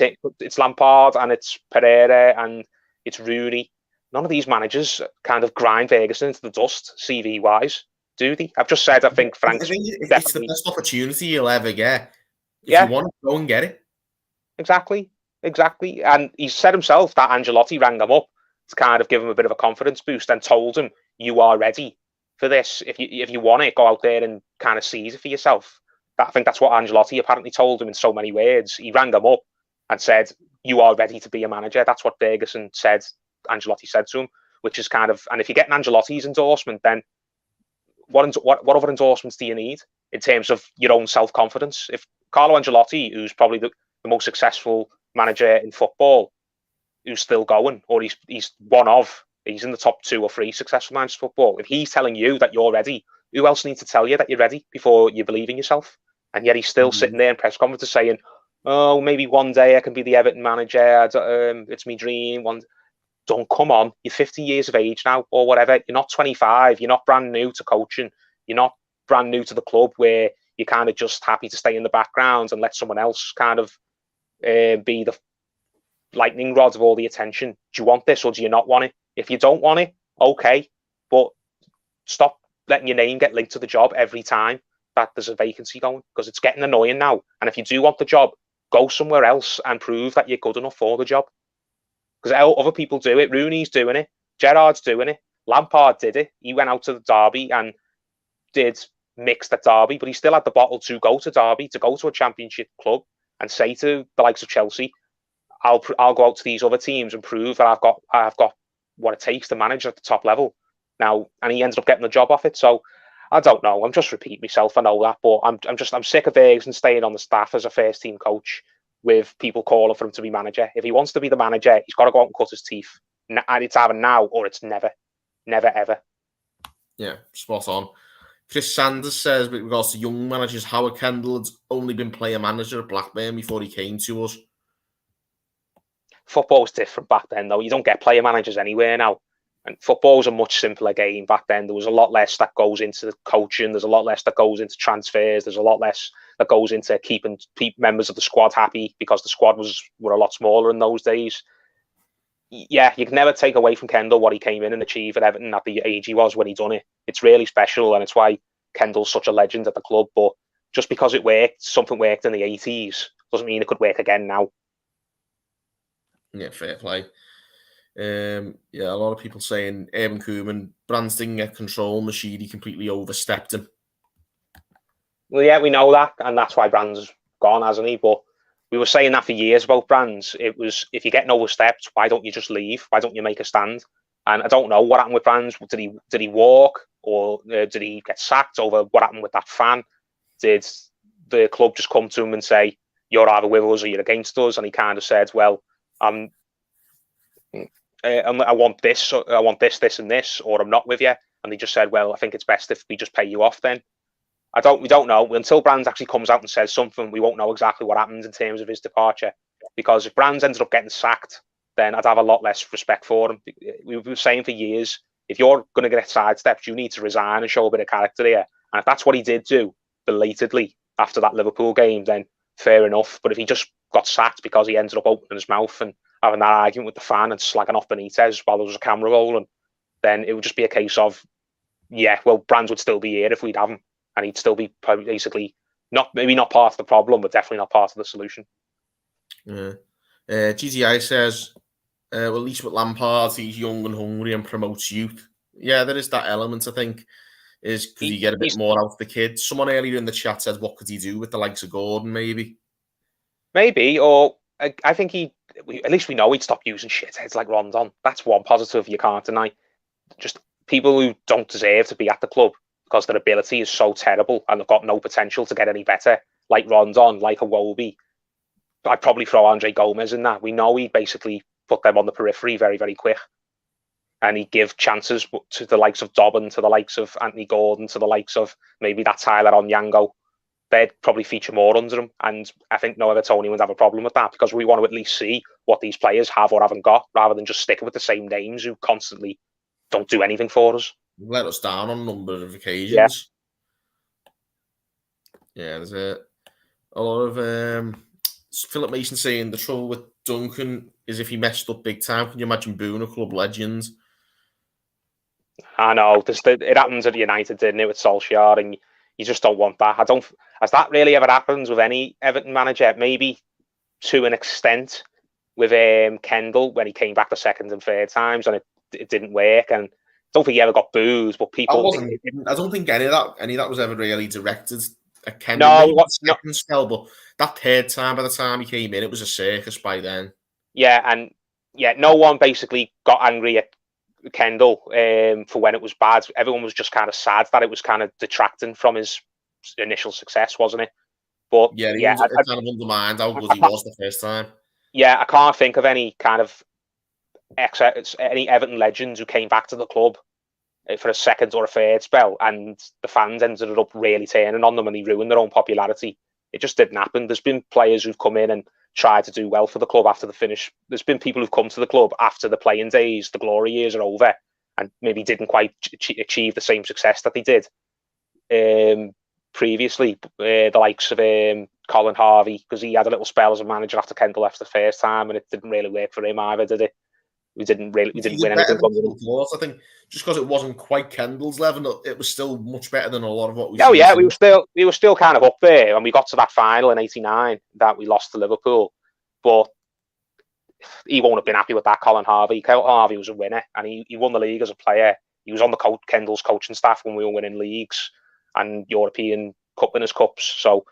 B: It's Lampard and it's Pereira and it's Rooney. None of these managers kind of grind Ferguson into the dust, CV-wise, do they? I've just said I think Frank's
A: it's the best opportunity you'll ever get. If
B: Yeah.
A: you want to go and get it.
B: Exactly. And he said himself that Ancelotti rang him up to kind of give him a bit of a confidence boost and told him, "You are ready for this. If you want it, go out there and kind of seize it for yourself." I think that's what Ancelotti apparently told him in so many words. He rang him up and said, "You are ready to be a manager." That's what Ferguson said, Ancelotti said to him, which is kind of, and if you get an Ancelotti's endorsement, then what other endorsements do you need in terms of your own self-confidence? If Carlo Ancelotti, who's probably the most successful manager in football, who's still going, or he's in the top 2 or 3 successful managers of football, if he's telling you that you're ready, who else needs to tell you that you're ready before you believe in yourself? And yet he's still sitting there in press conferences saying, "Oh, maybe one day I can be the Everton manager. It's my dream." Don't, come on. You're 50 years of age now, or whatever. You're not 25. You're not brand new to coaching. You're not brand new to the club where you're kind of just happy to stay in the background and let someone else kind of be the lightning rod of all the attention. Do you want this or do you not want it? If you don't want it, okay, but stop letting your name get linked to the job every time that there's a vacancy going, because it's getting annoying now. And if you do want the job, go somewhere else and prove that you're good enough for the job. Because other people do it. Rooney's doing it. Gerrard's doing it. Lampard did it. He went out to the Derby and did mixed at Derby, but he still had the bottle to go to Derby, to go to a championship club and say to the likes of Chelsea, I'll go out to these other teams and prove that I've got what it takes to manage at the top level now. And he ended up getting the job off it. So I don't know. I'm just repeating myself. I know that, but I'm sick of Ferguson staying on the staff as a first team coach with people calling for him to be manager. If he wants to be the manager, he's got to go out and cut his teeth. And it's either now or it's never ever.
A: Yeah, spot on. Chris Sanders says, with regards to young managers, Howard Kendall had only been player manager at Blackburn before he came to us.
B: Football was different back then, though. You don't get player managers anywhere now. And football was a much simpler game back then. There was a lot less that goes into the coaching. There's a lot less that goes into transfers. There's a lot less that goes into keeping members of the squad happy, because the squad were a lot smaller in those days. Yeah, you can never take away from Kendall what he came in and achieved at Everton at the age he was when he done it. It's really special, and it's why Kendall's such a legend at the club. But just because it worked, something worked in the 80s, doesn't mean it could work again now.
A: Yeah, fair play. Yeah, a lot of people saying Urban Koeman, Brands didn't get control, Machidi completely overstepped him.
B: Well, yeah, we know that, and that's why Brands gone, hasn't he? But we were saying that for years about Brands. It was, if you're getting overstepped, why don't you just leave? Why don't you make a stand? And I don't know what happened with Brands. Did he walk, or did he get sacked over what happened with that fan? Did the club just come to him and say, "You're either with us or you're against us"? And he kind of said, "Well, I want this, and this, or I'm not with you." And they just said, "Well, I think it's best if we just pay you off then." We don't know. Until Brands actually comes out and says something, we won't know exactly what happens in terms of his departure. Because if Brands ended up getting sacked, then I'd have a lot less respect for him. We were saying for years, if you're going to get sidestepped, you need to resign and show a bit of character here. And if that's what he did do belatedly after that Liverpool game, then fair enough. But if he just got sacked because he ended up opening his mouth and having that argument with the fan and slagging off Benitez while there was a camera rolling, then it would just be a case of, yeah, well, Brands would still be here if we'd have him. and he'd still be basically maybe not part of the problem, but definitely not part of the solution.
A: Yeah. GTI says, well, at least with Lampard, he's young and hungry and promotes youth. Yeah, there is that element, I think, is because you get a bit more out of the kids. Someone earlier in the chat said, what could he do with the likes of Gordon, maybe?
B: Maybe, or I think at least we know he'd stop using shitheads like Rondon. That's one positive you can't deny. Just people who don't deserve to be at the club because their ability is so terrible and they've got no potential to get any better, like Rondon, like Iwobi. I'd probably throw Andre Gomez in that. We know he'd basically put them on the periphery very, very quick. And he'd give chances to the likes of Dobbin, to the likes of Anthony Gordon, to the likes of maybe that Tyler Onyango. They'd probably feature more under him. And I think no Evertonian would have a problem with that because we want to at least see what these players have or haven't got rather than just sticking with the same names who constantly don't do anything for us.
A: Let us down on a number of occasions. Yeah, there's a lot of... Philip Mason saying the trouble with Duncan is if he messed up big time. Can you imagine booing a club legend?
B: I know. It happens at United, didn't it, with Solskjaer, and you just don't want that. Has that really ever happened with any Everton manager? Maybe to an extent with Kendall when he came back the second and third times and it didn't work. And I don't think he ever got booed, but people...
A: I don't think any of that was ever really directed at Kendall. No, spell, but that third time, by the time he came in, it was a circus by then.
B: Yeah, and no one basically got angry at Kendall for when it was bad. Everyone was just kind of sad that it was kind of detracting from his initial success, wasn't it? But
A: it kind of undermined how good he was the first time.
B: Yeah, I can't think of any kind of any Everton legends who came back to the club for a second or a third spell, and the fans ended up really turning on them and they ruined their own popularity. It just didn't happen. There's been players who've come in and tried to do well for the club after the finish. There's been people who've come to the club after the playing days, the glory years are over, and maybe didn't quite achieve the same success that they did previously. The likes of Colin Harvey, because he had a little spell as a manager after Kendall left the first time, and it didn't really work for him either, did it? We didn't win anything.
A: I think just because it wasn't quite Kendall's level, it was still much better than a lot of what we.
B: Oh yeah, we were still kind of up there, and we got to that final in '89 that we lost to Liverpool, but he won't have been happy with that. Colin Harvey was a winner, and he won the league as a player. He was on the Kendall's coaching staff when we were winning leagues and European Cup Winners' Cups. So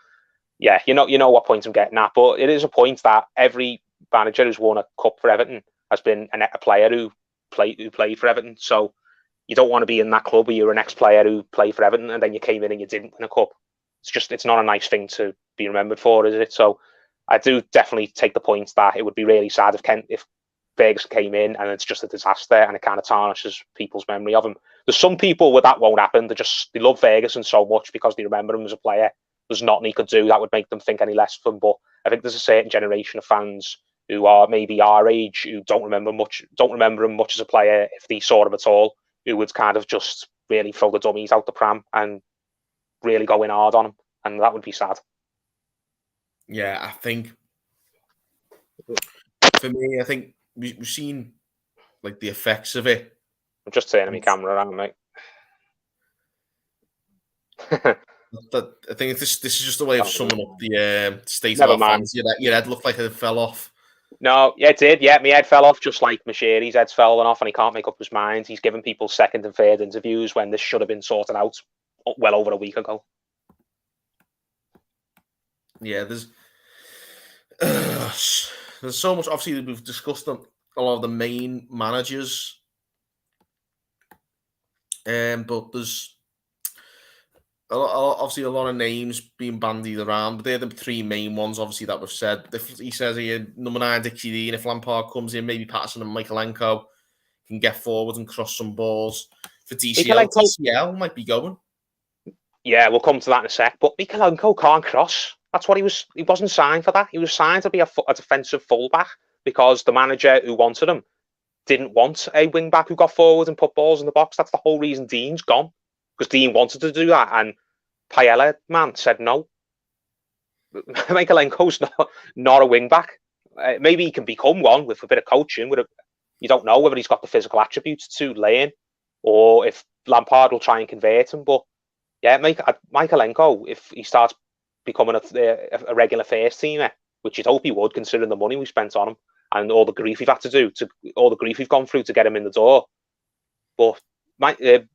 B: yeah, you know what point I'm getting at, but it is a point that every manager who's won a cup for Everton has been a player who played for Everton. So you don't want to be in that club where you're an ex-player who played for Everton and then you came in and you didn't win a cup. It's not a nice thing to be remembered for, is it? So I do definitely take the point that it would be really sad if Ferguson came in and it's just a disaster and it kind of tarnishes people's memory of him. There's some people where that won't happen. They love Ferguson so much because they remember him as a player. There's nothing he could do that would make them think any less of him. But I think there's a certain generation of fans who are maybe our age, who don't remember him much as a player, if they saw him at all, who would kind of just really throw the dummies out the pram and really go in hard on him, and that would be sad.
A: Yeah, I think for me, I think we've seen like the effects of it.
B: I'm just turning my camera around, mate.
A: I think this is just a way of summing up the state of our fans. Your head looked like it fell off.
B: No, yeah, it did. Yeah, my head fell off just like Mashiri's head's fallen off and he can't make up his mind. He's given people second and third interviews when this should have been sorted out well over a week ago.
A: Yeah, there's so much. Obviously, we've discussed a lot of the main managers, but there's obviously a lot of names being bandied around, but they're the three main ones, obviously, that we've said. He says here, number 9, Dixie Dean. If Lampard comes in, maybe Patterson and Michaelenko can get forward and cross some balls. For DCL might be going.
B: Yeah, we'll come to that in a sec. But Michaelenko can't cross. That's what he wasn't signed for that. He was signed to be a defensive fullback because the manager who wanted him didn't want a wing-back who got forward and put balls in the box. That's the whole reason Dean's gone. Because Dean wanted to do that, and Pereira, man, said no. Michaelenko's not a wing-back. Maybe he can become one with a bit of coaching. You don't know whether he's got the physical attributes to learn, or if Lampard will try and convert him. But Yeah, Michaelenko, if he starts becoming a regular first teamer, which you'd hope he would, considering the money we spent on him and all the grief we've had to do, all the grief we've gone through to get him in the door. But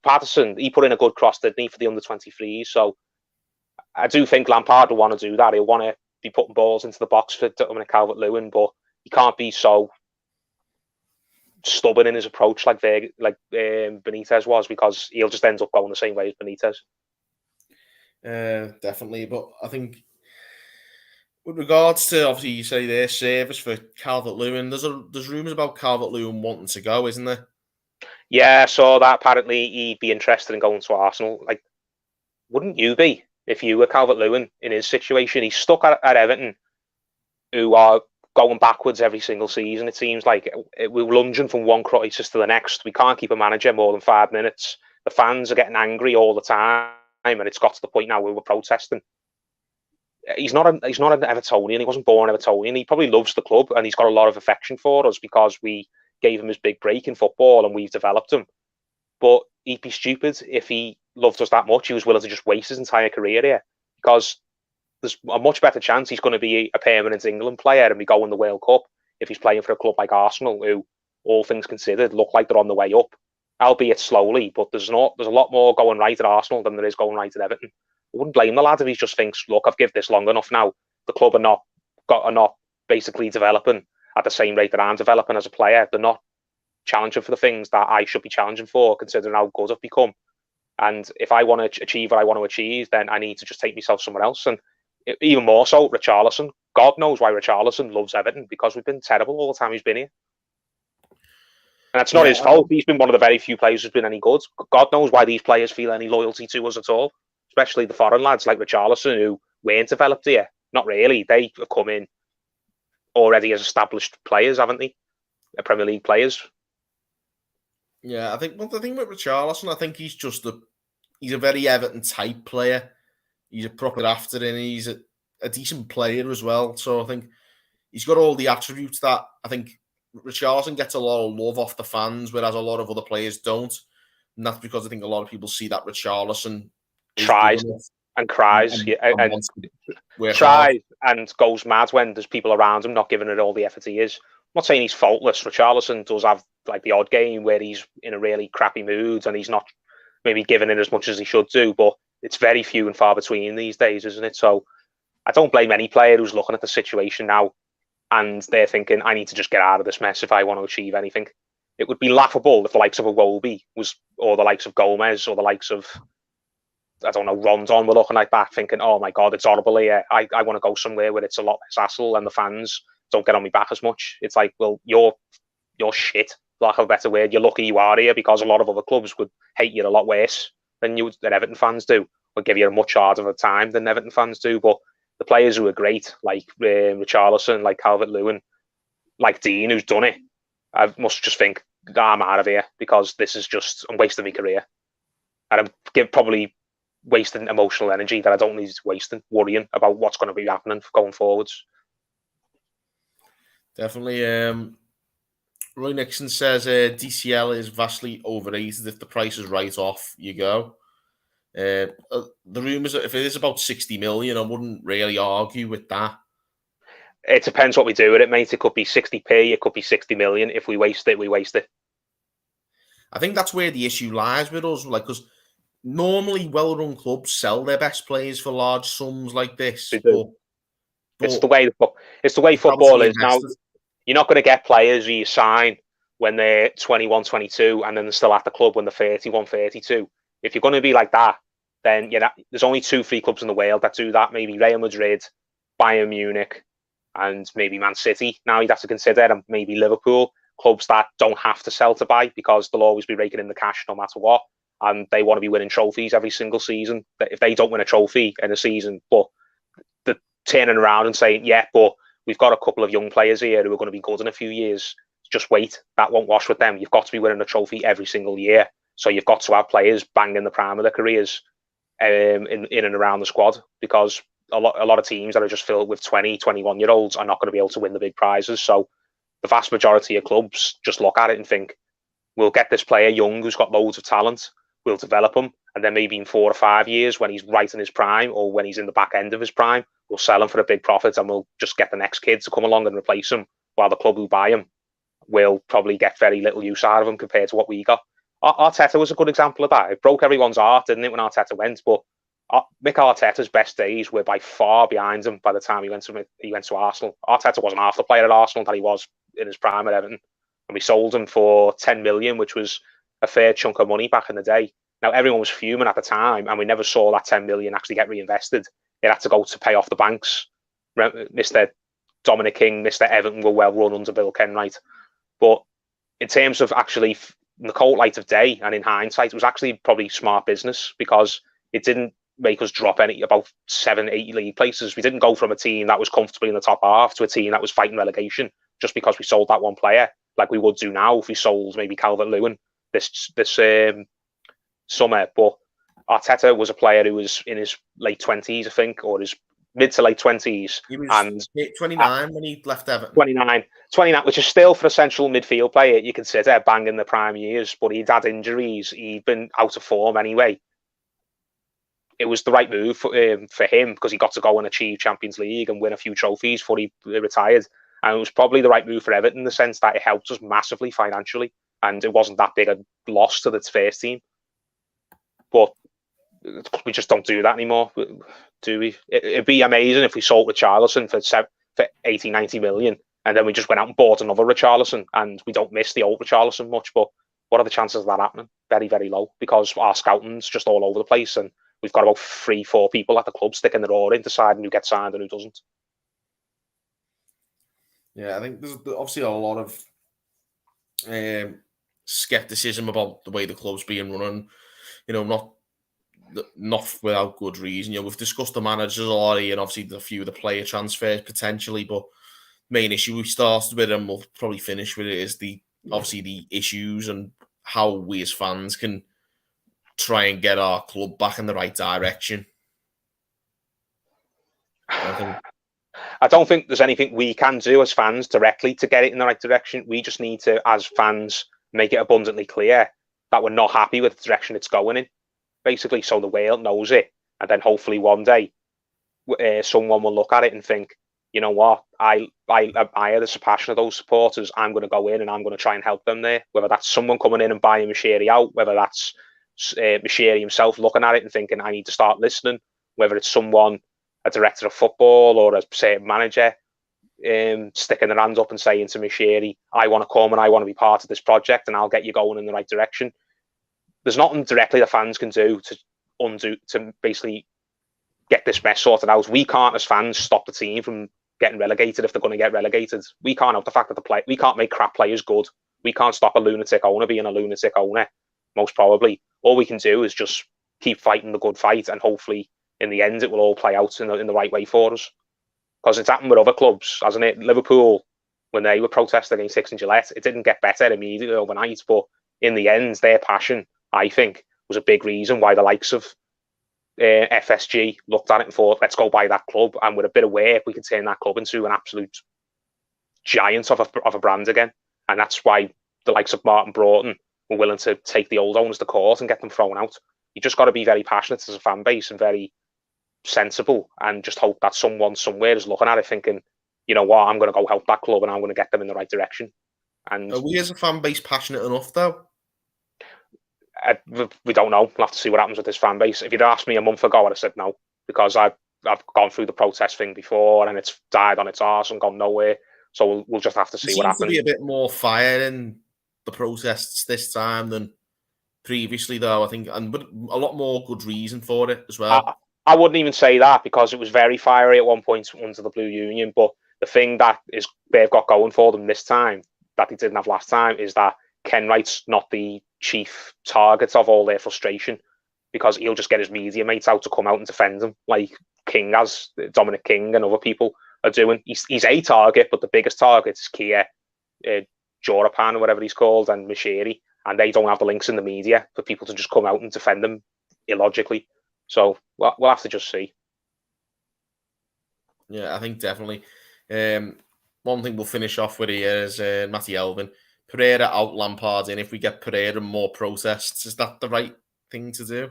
B: Patterson, he put in a good cross, didn't he, for the under-23s? So I do think Lampard will want to do that. He'll want to be putting balls into the box for Dominic Calvert-Lewin, but he can't be so stubborn in his approach like Benitez was, because he'll just end up going the same way as Benitez.
A: Definitely, but I think with regards to, obviously, you say their service for Calvert-Lewin, there's rumours about Calvert-Lewin wanting to go, isn't there?
B: Yeah, I saw that. Apparently, he'd be interested in going to Arsenal. Like, wouldn't you be if you were Calvert-Lewin in his situation? He's stuck at Everton, who are going backwards every single season. It seems like we're lunging from one crisis to the next. We can't keep a manager more than 5 minutes. The fans are getting angry all the time, and it's got to the point now where we're protesting. He's not an Evertonian. He wasn't born Evertonian. He probably loves the club, and he's got a lot of affection for us because we gave him his big break in football and we've developed him. But he'd be stupid if he loved us that much. He was willing to just waste his entire career here, because there's a much better chance he's going to be a permanent England player and we go in the World Cup if he's playing for a club like Arsenal, who, all things considered, look like they're on the way up, albeit slowly. But there's a lot more going right at Arsenal than there is going right at Everton. I wouldn't blame the lad if he just thinks, look, I've given this long enough now. The club are not basically developing at the same rate that I'm developing as a player. They're not challenging for the things that I should be challenging for, considering how good I've become. And if I want to achieve what I want to achieve, then I need to just take myself somewhere else. And even more so, Richarlison. God knows why Richarlison loves Everton, because we've been terrible all the time he's been here. And that's not his fault. He's been one of the very few players who's been any good. God knows why these players feel any loyalty to us at all, especially the foreign lads like Richarlison, who weren't developed here. Not really. They have come in already as established players, haven't they? Premier League players.
A: Yeah, I think the thing with Richarlison, I think he's a very Everton type player. He's a proper drafter and he's a decent player as well. So I think he's got all the attributes that I think Richarlison gets a lot of love off the fans, whereas a lot of other players don't. And that's because I think a lot of people see that Richarlison
B: tries and cries and tries and goes mad when there's people around him not giving it all the effort he is. I'm not saying he's faultless. Richarlison does have like the odd game where he's in a really crappy mood and he's not maybe giving it as much as he should do, but it's very few and far between these days, isn't it? So I don't blame any player who's looking at the situation now and they're thinking, I need to just get out of this mess if I want to achieve anything. It would be laughable if the likes of Iwobi or the likes of Gomez, or the likes of, I don't know, Rondon were looking like that, thinking, oh my God, it's horrible here. I want to go somewhere where it's a lot less hassle and the fans don't get on me back as much. It's like, well, you're shit, for lack of a better word. You're lucky you are here, because a lot of other clubs would hate you a lot worse than Everton fans do, or give you a much harder time than Everton fans do. But the players who are great, like Richarlison, like Calvert-Lewin, like Dean, who's done it, I must just think, I'm out of here, because this is just, I'm wasting my career. And I'm probably wasting emotional energy that I don't need to wasting, worrying about what's going to be happening going forwards.
A: Definitely. Roy Nixon says DCL is vastly overrated. If the price is right, off you go. The rumours, if it is about 60 million, I wouldn't really argue with that.
B: It depends what we do with it, mate. It could be 60p, it could be 60 million. If we waste it, we waste it.
A: I think that's where the issue lies with us, like, because normally well-run clubs sell their best players for large sums like this. But
B: it's the way football is now. You're not going to get players who you sign when they're 21, 22, and then they're still at the club when they're 31, 32. If you're going to be like that, then there's only 2-3 clubs in the world that do that. Maybe Real Madrid, Bayern Munich, and maybe Man City. Now you'd have to consider, and maybe Liverpool, clubs that don't have to sell to buy, because they'll always be raking in the cash no matter what, and they want to be winning trophies every single season. If they don't win a trophy in a season, but they're turning around and saying, yeah, but we've got a couple of young players here who are going to be good in a few years, just wait, that won't wash with them. You've got to be winning a trophy every single year. So you've got to have players banging the prime of their careers in and around the squad, because a lot of teams that are just filled with 20, 21-year-olds are not going to be able to win the big prizes. So the vast majority of clubs just look at it and think, we'll get this player young who's got loads of talent, we'll develop him, and then maybe in 4 or 5 years, when he's right in his prime, or when he's in the back end of his prime, we'll sell him for a big profit, and we'll just get the next kid to come along and replace him, while the club who buy him will probably get very little use out of him compared to what we got. Arteta was a good example of that. It broke everyone's heart, didn't it, when Arteta went? But Mick Arteta's best days were by far behind him by the time he went to Arsenal. Arteta wasn't half the player at Arsenal that he was in his prime at Everton, and we sold him for 10 million, which was a fair chunk of money back in the day. Now, everyone was fuming at the time, and we never saw that 10 million actually get reinvested. It had to go to pay off the banks. Mr. Dominic King, Mr. Everton were well run under Bill Kenwright. But in terms of actually in the cold light of day and in hindsight, it was actually probably smart business, because it didn't make us drop about 7-8 league places. We didn't go from a team that was comfortably in the top half to a team that was fighting relegation just because we sold that one player, like we would do now if we sold maybe Calvert-Lewin this summer. But Arteta was a player who was in his late 20s, I think, or his mid to late 20s.
A: He was 29 when he left Everton.
B: 29, which is still, for a central midfield player, you consider bang in the prime years, but he'd had injuries, he'd been out of form anyway. It was the right move for him, because he got to go and achieve Champions League and win a few trophies before he retired. And it was probably the right move for Everton in the sense that it helped us massively financially, and it wasn't that big a loss to the first team. But we just don't do that anymore, do we? It'd be amazing if we sold Richarlison for 80, 90 million, and then we just went out and bought another Richarlison, and we don't miss the old Richarlison much. But what are the chances of that happening? Very, very low, because our scouting's just all over the place, and we've got about 3-4 people at the club sticking their oar in, deciding who gets signed and who doesn't.
A: Yeah, I think there's obviously a lot of skepticism about the way the club's being run. Not without good reason. We've discussed the managers already, and obviously a few of the player transfers potentially. But main issue we started with, and we'll probably finish with it, is obviously the issues and how we as fans can try and get our club back in the right direction.
B: I don't think there's anything we can do as fans directly to get it in the right direction. We just need to, as fans, make it abundantly clear that we're not happy with the direction it's going in, basically, so the world knows it. And then hopefully one day someone will look at it and think, you know what, I admire the passion of those supporters. I'm going to go in and I'm going to try and help them there. Whether that's someone coming in and buying Mashiri out, whether that's Mashiri himself looking at it and thinking, I need to start listening, whether it's someone, a director of football or a certain manager, sticking their hands up and saying to Mashiri, I want to come and I want to be part of this project and I'll get you going in the right direction. There's nothing directly the fans can do to basically get this mess sorted out. We can't, as fans, stop the team from getting relegated if they're going to get relegated. We can't have the fact that we can't make crap players good. We can't stop a lunatic owner being a lunatic owner, most probably. All we can do is just keep fighting the good fight, and hopefully in the end it will all play out in the right way for us. Because it's happened with other clubs, hasn't it? Liverpool, when they were protesting against Six and Gillette, it didn't get better immediately overnight, but in the end, their passion, I think, was a big reason why the likes of FSG looked at it and thought, let's go buy that club, and with a bit of work we can turn that club into an absolute giant of a brand again. And that's why the likes of Martin Broughton were willing to take the old owners to court and get them thrown out. You just got to be very passionate as a fan base and very sensible, and just hope that someone somewhere is looking at it thinking, you know what, I'm going to go help that club and I'm going to get them in the right direction. And
A: are we as a fan base passionate enough though?
B: We don't know. We'll have to see what happens with this fan base. If you'd asked me a month ago, I'd have said no, because I've gone through the protest thing before and it's died on its arse and gone nowhere. So we'll just have to see what happens.
A: There seems to be a bit more fire in the protests this time than previously, though, I think, but a lot more good reason for it as well.
B: I wouldn't even say that, because it was very fiery at one point under the Blue Union. But the thing that they've got going for them this time that they didn't have last time is that Kenwright's not the chief target of all their frustration, because he'll just get his media mates out to come out and defend him, like King has, Dominic King and other people are doing. He's a target, but the biggest target is Kia, Jorapan or whatever he's called, and Mashiri, and they don't have the links in the media for people to just come out and defend them illogically. So we'll have to just see.
A: Yeah, I think definitely. One thing we'll finish off with here is Matty Elvin. Pereira out, Lampard in. If we get Pereira and more protests, is that the right thing to do.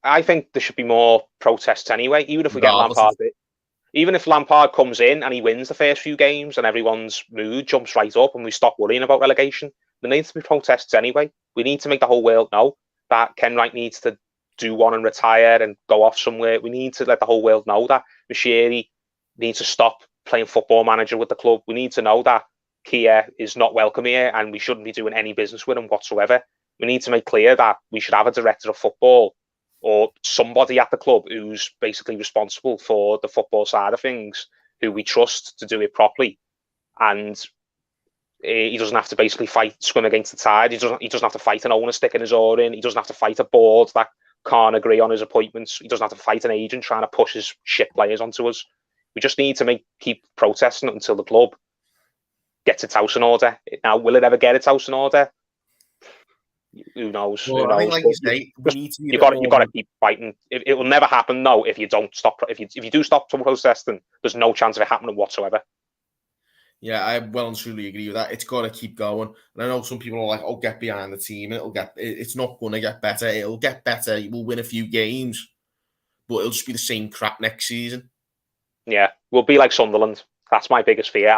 B: I think there should be more protests anyway. Even if we get Lampard, even if Lampard comes in and he wins the first few games and everyone's mood jumps right up and we stop worrying about relegation, there needs to be protests anyway. We need to make the whole world know that Ken Wright needs to do one and retire and go off somewhere. We need to let the whole world know that Moshiri needs to stop playing football manager with the club. We need to know that Kia is not welcome here and we shouldn't be doing any business with him whatsoever. We need to make clear that we should have a director of football or somebody at the club who's basically responsible for the football side of things, who we trust to do it properly. And he doesn't have to basically swim against the tide. He doesn't have to fight an owner sticking his oar in. He doesn't have to fight a board that can't agree on his appointments. He doesn't have to fight an agent trying to push his shit players onto us. We just need to keep protesting until the club gets its house in order. Now, will it ever get its house in order? Who knows?
A: Well,
B: who knows?
A: I think, like you say, we need to be
B: you've got to keep fighting. It will never happen, no. If you don't stop, if you do stop protesting, there's no chance of it happening whatsoever.
A: Yeah, I well and truly agree with that. It's got to keep going. And I know some people are like, "Oh, get behind the team. It's not going to get better. It'll get better. We'll win a few games, but it'll just be the same crap next season."
B: Yeah, we'll be like Sunderland. That's my biggest fear.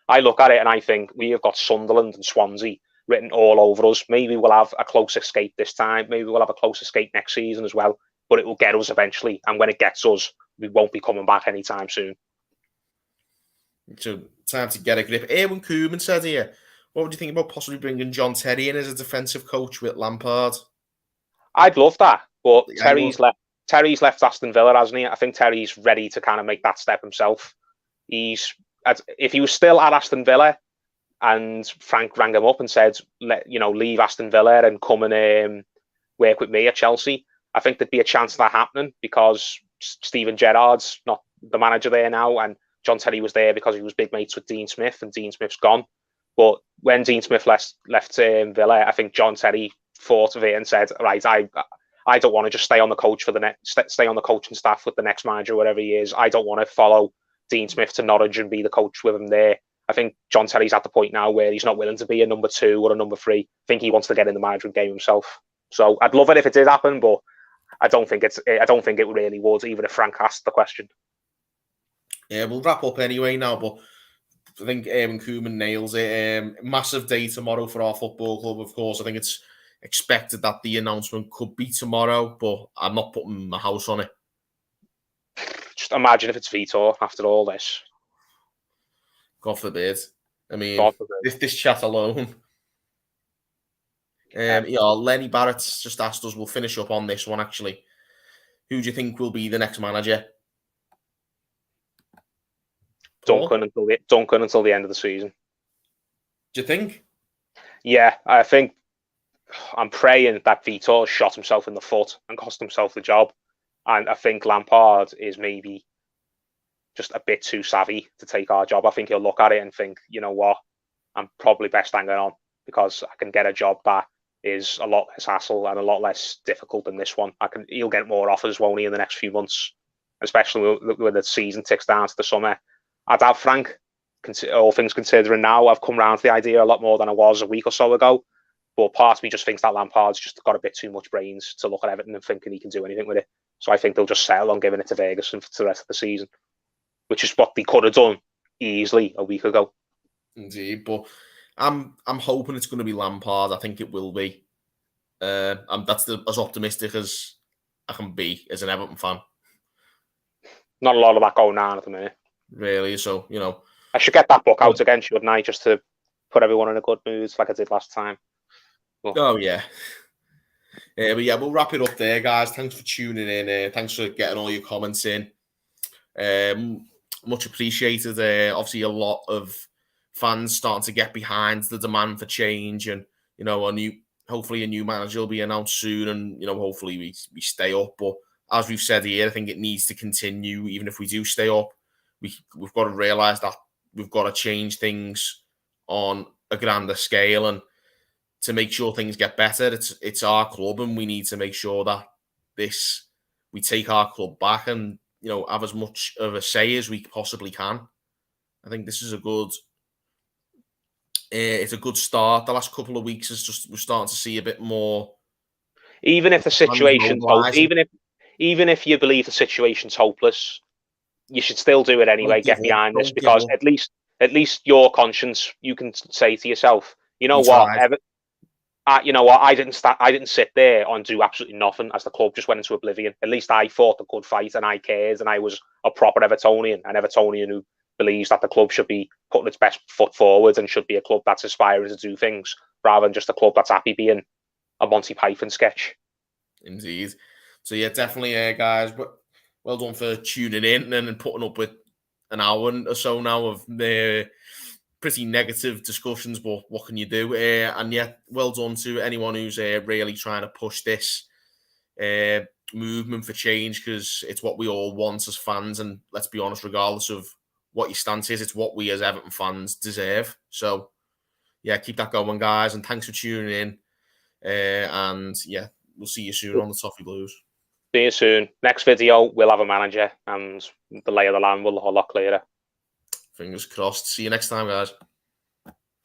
B: I look at it and I think we have got Sunderland and Swansea written all over us. Maybe we'll have a close escape this time. Maybe we'll have a close escape next season as well. But it will get us eventually. And when it gets us, we won't be coming back anytime soon.
A: So, time to get a grip. Erwin Koeman said here, what would you think about possibly bringing John Terry in as a defensive coach with Lampard?
B: I'd love that. But Terry's left Aston Villa, hasn't he? I think Terry's ready to kind of make that step himself. If he was still at Aston Villa, and Frank rang him up and said, leave Aston Villa and come and work with me at Chelsea, I think there'd be a chance of that happening because Steven Gerrard's not the manager there now, and John Terry was there because he was big mates with Dean Smith, and Dean Smith's gone. But when Dean Smith left Villa, I think John Terry thought of it and said, right, I don't want to just stay on the coaching staff with the next manager, whatever he is. I don't want to follow Dean Smith to Norwich and be the coach with him there. I think John Terry's at the point now where he's not willing to be a number 2 or a number 3. I think he wants to get in the management game himself. So I'd love it if it did happen, but I don't think it really would, even if Frank asked the question.
A: Yeah, we'll wrap up anyway now, but I think Erwin Koeman nails it. Massive day tomorrow for our football club, of course. I think it's expected that the announcement could be tomorrow, but I'm not putting my house on it.
B: Just imagine if it's Vitor after all this.
A: God forbid. I mean, this chat alone. Lenny Barrett's just asked us, we'll finish up on this one actually. Who do you think will be the next manager?
B: Duncan until the end of the season.
A: Do you think?
B: Yeah, I'm praying that Vitor shot himself in the foot and cost himself the job. And I think Lampard is maybe just a bit too savvy to take our job. I think he'll look at it and think, you know what, I'm probably best hanging on because I can get a job that is a lot less hassle and a lot less difficult than this one. He'll get more offers, won't he, in the next few months, especially when the season ticks down to the summer. I'd have Frank, all things considering now, I've come around to the idea a lot more than I was a week or so ago. But part of me just thinks that Lampard's just got a bit too much brains to look at Everton and thinking he can do anything with it. So I think they'll just settle on giving it to Ferguson for the rest of the season, which is what they could have done easily a week ago.
A: Indeed, but I'm hoping it's going to be Lampard. I think it will be. That's as optimistic as I can be as an Everton fan.
B: Not a lot of that going on at the minute.
A: Really, so,
B: I should get that book out again, shouldn't I, just to put everyone in a good mood like I did last time.
A: Oh, yeah. But yeah, we'll wrap it up there, guys. Thanks for tuning in. Thanks for getting all your comments in. Much appreciated. Obviously, a lot of fans starting to get behind the demand for change, and hopefully a new manager will be announced soon, and hopefully we stay up. But as we've said here, I think it needs to continue. Even if we do stay up, we've got to realise that we've got to change things on a grander scale, and to make sure things get better. It's our club, and we need to make sure that we take our club back and have as much of a say as we possibly can. I think this is it's a good start. The last couple of weeks we're starting to see a bit more
B: Even if the situation's
A: mobilising.
B: even if you believe the situation's hopeless, you should still do it anyway.
A: Don't give
B: Get
A: up.
B: behind this,
A: Don't give
B: because
A: up.
B: at least your conscience, you can say to yourself, you know
A: We
B: what,
A: tried.
B: you know what, I didn't sit there and do absolutely nothing as the club just went into oblivion. At least I fought a good fight and I cared, and I was a proper Evertonian, an Evertonian who believes that the club should be putting its best foot forward and should be a club that's aspiring to do things rather than just a club that's happy being a Monty Python sketch.
A: Indeed. So yeah, definitely, guys. But well done for tuning in and putting up with an hour or so now of pretty negative discussions. But what can you do? And yeah, well done to anyone who's really trying to push this movement for change, because it's what we all want as fans. And let's be honest, regardless of what your stance is, it's what we as Everton fans deserve. So yeah, keep that going, guys. And thanks for tuning in. And yeah, we'll see you soon on the Toffee Blues.
B: See you soon. Next video, we'll have a manager and the lay of the land will look a lot clearer.
A: Fingers crossed. See you next time, guys.